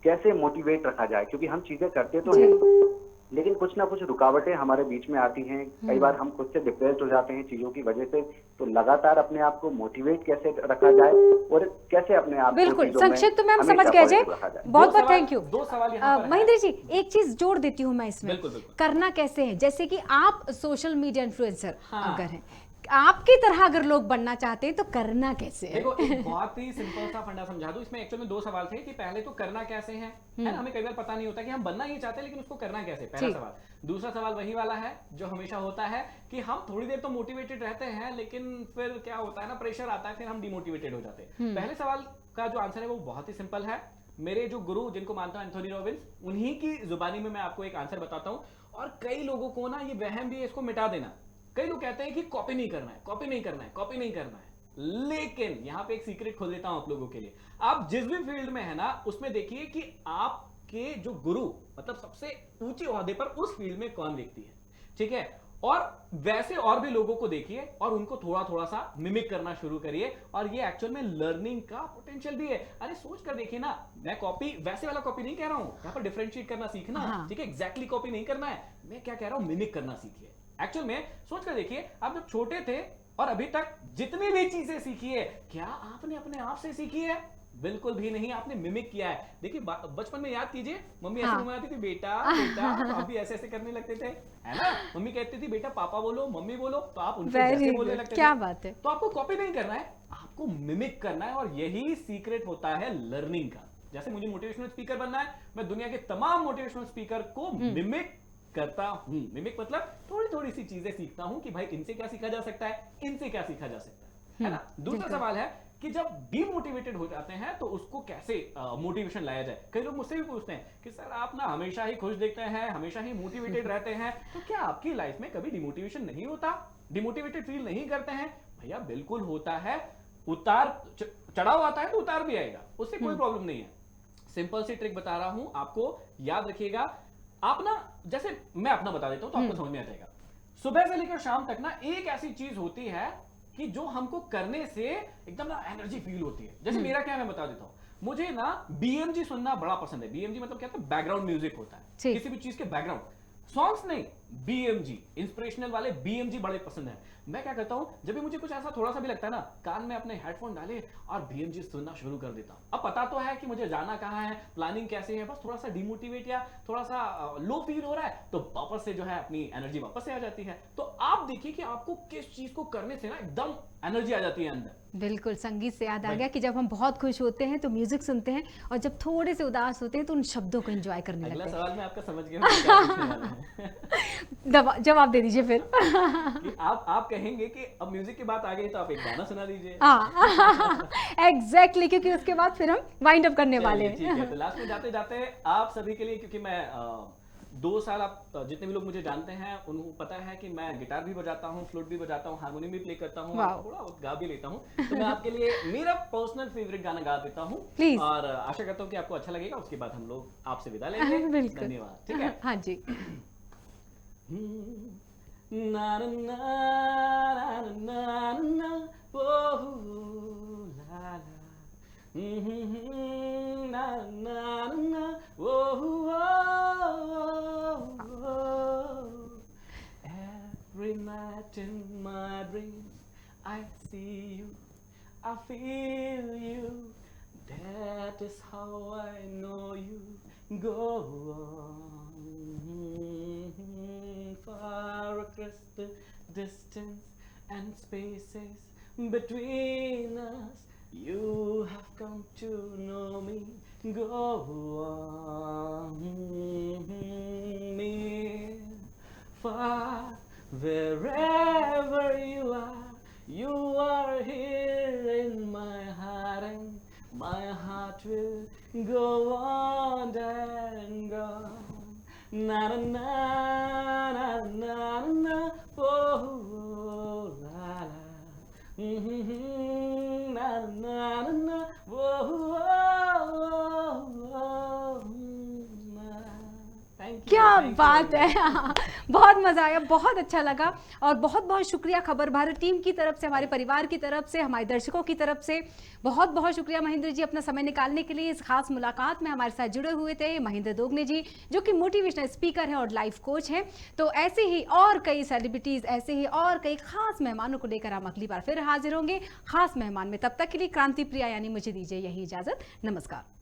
कैसे मोटिवेट रखा जाए, क्योंकि हम चीजें करते तो हैं लेकिन कुछ ना कुछ रुकावटें हमारे बीच में आती हैं। कई बार हम खुद से डिप्रेस्ड हो जाते हैं चीजों की वजह से। तो लगातार अपने आप को मोटिवेट कैसे रखा जाए और कैसे अपने आप बिल्कुल संक्षिप्त में हम समझ गए अजय, बहुत बहुत थैंक यू। 2 सवाल यहाँ पर महेंद्र जी एक चीज जोड़ देती हूँ मैं इसमें। बिल्कुल, बिल्कुल। करना कैसे है, जैसे कि आप सोशल मीडिया इन्फ्लुएंसर अगर हैं, आपकी तरह अगर लोग बनना चाहते हैं तो करना कैसे है? देखो एक बहुत ही सिंपल सा फंडा समझा दूं। इसमें एक्चुअली में 2 सवाल थे कि पहले तो करना कैसे है ना, हमें कई बार पता नहीं होता कि हम बनना ही चाहते हैं लेकिन उसको करना कैसे, पहला सवाल। दूसरा सवाल वही वाला है जो हमेशा होता है कि हम थोड़ी देर तो मोटिवेटेड रहते हैं लेकिन फिर क्या होता है ना, प्रेशर आता है, फिर हम डिमोटिवेटेड हो जाते हैं। पहले सवाल का जो आंसर है वो बहुत ही सिंपल है। मेरे जो गुरु जिनको मानता हूं एंथोनी रॉबिन्स, उन्हीं की जुबानी में मैं आपको एक आंसर बताता हूं। और कई लोगों को ना ये वहम भी है इसको मिटा देना। कई लोग कहते हैं कि कॉपी नहीं करना है, कॉपी नहीं करना है, कॉपी नहीं करना है। लेकिन यहां पे एक सीक्रेट खोल देता हूं आप लोगों के लिए। आप जिस भी फील्ड में है ना उसमें देखिए कि आपके जो गुरु मतलब सबसे ऊंचे ओहदे पर उस फील्ड में कौन व्यक्ति है, ठीक है। और वैसे और भी लोगों को देखिए और उनको थोड़ा थोड़ा सा मिमिक करना शुरू करिए। और ये एक्चुअल में लर्निंग का पोटेंशियल भी है। अरे सोच कर देखिए ना, मैं कॉपी वैसे वाला कॉपी नहीं कह रहा हूं, यहां पर डिफरेंशिएट करना सीखना, ठीक है। एग्जैक्टली कॉपी नहीं करना है, मैं क्या कह रहा हूं, मिमिक करना सीखिए। एक्चुअल में सोच कर देखिए, आप जब छोटे थे और अभी तक जितनी भी चीजें सीखी है, क्या आपने अपने आप से सीखी है? बिल्कुल भी नहीं, आपने मिमिक किया है। देखिए बचपन में याद कीजिए, मम्मी ऐसे हाँ। घुमाती थी, बेटा बेटा, तो आप भी ऐसे ऐसे करने लगते थे, है ना? मम्मी कहती थी बेटा पापा बोलो, मम्मी बोलो, तो आप उनके जैसे वेरी बोलने गुड, लगते क्या थे। बात है। तो आपको कॉपी नहीं करना है, आपको मिमिक करना है, और यही सीक्रेट होता है लर्निंग का। जैसे मुझे मोटिवेशनल स्पीकर बनना है, मैं दुनिया के तमाम मोटिवेशनल स्पीकर को मिमिक करता हूं। मिमिक मतलब थोड़ी थोड़ी सी चीजें सीखता हूं कि भाई इनसे क्या सीखा जा सकता है, इनसे क्या सीखा जा सकता है ना? दूसरा सवाल है कि जब डीमोटिवेटेड हो जाते हैं तो उसको कैसे मोटिवेशन लाया जाए। कई लोग मुझसे भी पूछते हैं कि सर आप ना हमेशा ही खुश दिखते हैं, हमेशा ही मोटिवेटेड रहते हैं, तो क्या आपकी लाइफ में कभी डिमोटिवेशन नहीं होता, डिमोटिवेटेड फील नहीं करते हैं? भैया बिल्कुल होता है। उतार चढ़ाव आता है तो उतार भी आएगा, उससे कोई प्रॉब्लम नहीं है। सिंपल सी ट्रिक बता रहा हूं आपको, याद रखिएगा। आप ना, जैसे मैं अपना बता देता हूं तो आपको समझ में आ जाएगा। सुबह से लेकर शाम तक ना एक ऐसी चीज होती है कि जो हमको करने से एकदम ना एनर्जी फील होती है। जैसे मेरा क्या, मैं बता देता हूं, मुझे ना बीएमजी सुनना बड़ा पसंद है। बीएमजी मतलब क्या होता है? बैकग्राउंड म्यूजिक होता है, किसी भी चीज के बैकग्राउंड सॉन्ग्स नहीं, बीएमजी, इंस्पिरेशनल वाले बीएमजी बड़े पसंद है। मैं क्या करता हूं, जब भी मुझे कुछ ऐसा थोड़ा सा भी लगता है ना, कान में अपने हेडफोन डाले और बीएमजी सुनना शुरू कर देता हूं। अब पता तो है कि मुझे जाना कहां है, प्लानिंग कैसे है, बस थोड़ा सा डिमोटिवेट या थोड़ा सा लो फील हो रहा है, तो वापस से जो है अपनी एनर्जी वापस से आ जाती है। तो आप देखिए कि आपको किस चीज को करने से ना एकदम एनर्जी आ जाती है अंदर। बिल्कुल, संगीत से याद आ गया कि जब हम बहुत खुश होते हैं तो म्यूजिक सुनते हैं, और जब थोड़े से उदास होते हैं तो उन शब्दों को एंजॉय करने लगते अगला हैं। सवाल मैं आपका समझ गया हूं, क्या पूछने वाले हैं। जवाब दे दीजिए फिर। कि आप कहेंगे कि अब म्यूजिक की बात आ गई तो आप एक गाना सुना दीजिए। हाँ एग्जैक्टली, क्योंकि उसके बाद फिर हम वाइंड अप करने वाले ठीक हैं। है, तो लास्ट में जाते जाते आप सभी के लिए, क्योंकि मैं 2 साल, आप जितने भी लोग मुझे जानते हैं उनको पता है कि मैं गिटार भी बजाता हूँ, फ्लूट भी बजाता हूँ, हारमोनियम भी प्ले करता हूँ, वाह। थोड़ा गा भी लेता हूँ। तो मैं आपके लिए मेरा पर्सनल फेवरेट गाना गा देता हूँ, Please। और आशा करता हूँ कि आपको अच्छा लगेगा। उसके बाद हम लोग आपसे विदा लेंगे। बिल्कुल। धन्यवाद। ठीक है। हाँ जी। ना ना ना ना ना ना, ओ ला ला, na na na, oh, oh, oh. Every night in my dreams I see you, I feel you. That is how I know you go on far across the distance and spaces between us. You have come to know me. Go on, near, far, wherever you are here in my heart, and my heart will go on and on. Na na na na na na, oh la la. Na na na na, oh, क्या बात है। बहुत मजा आया, बहुत अच्छा लगा, और बहुत बहुत शुक्रिया खबर भारत टीम की तरफ से, हमारे परिवार की तरफ से, हमारे दर्शकों की तरफ से बहुत बहुत शुक्रिया महेंद्र जी अपना समय निकालने के लिए। इस खास मुलाकात में हमारे साथ जुड़े हुए थे महेंद्र दोगने जी, जो कि मोटिवेशनल स्पीकर हैं और लाइफ कोच हैं। तो ऐसे ही और कई सेलिब्रिटीज, ऐसे ही और कई खास मेहमानों को लेकर हम अगली बार फिर हाजिर होंगे खास मेहमान में। तब तक के लिए क्रांति प्रिया यानी मुझे दीजिए यही इजाजत। नमस्कार।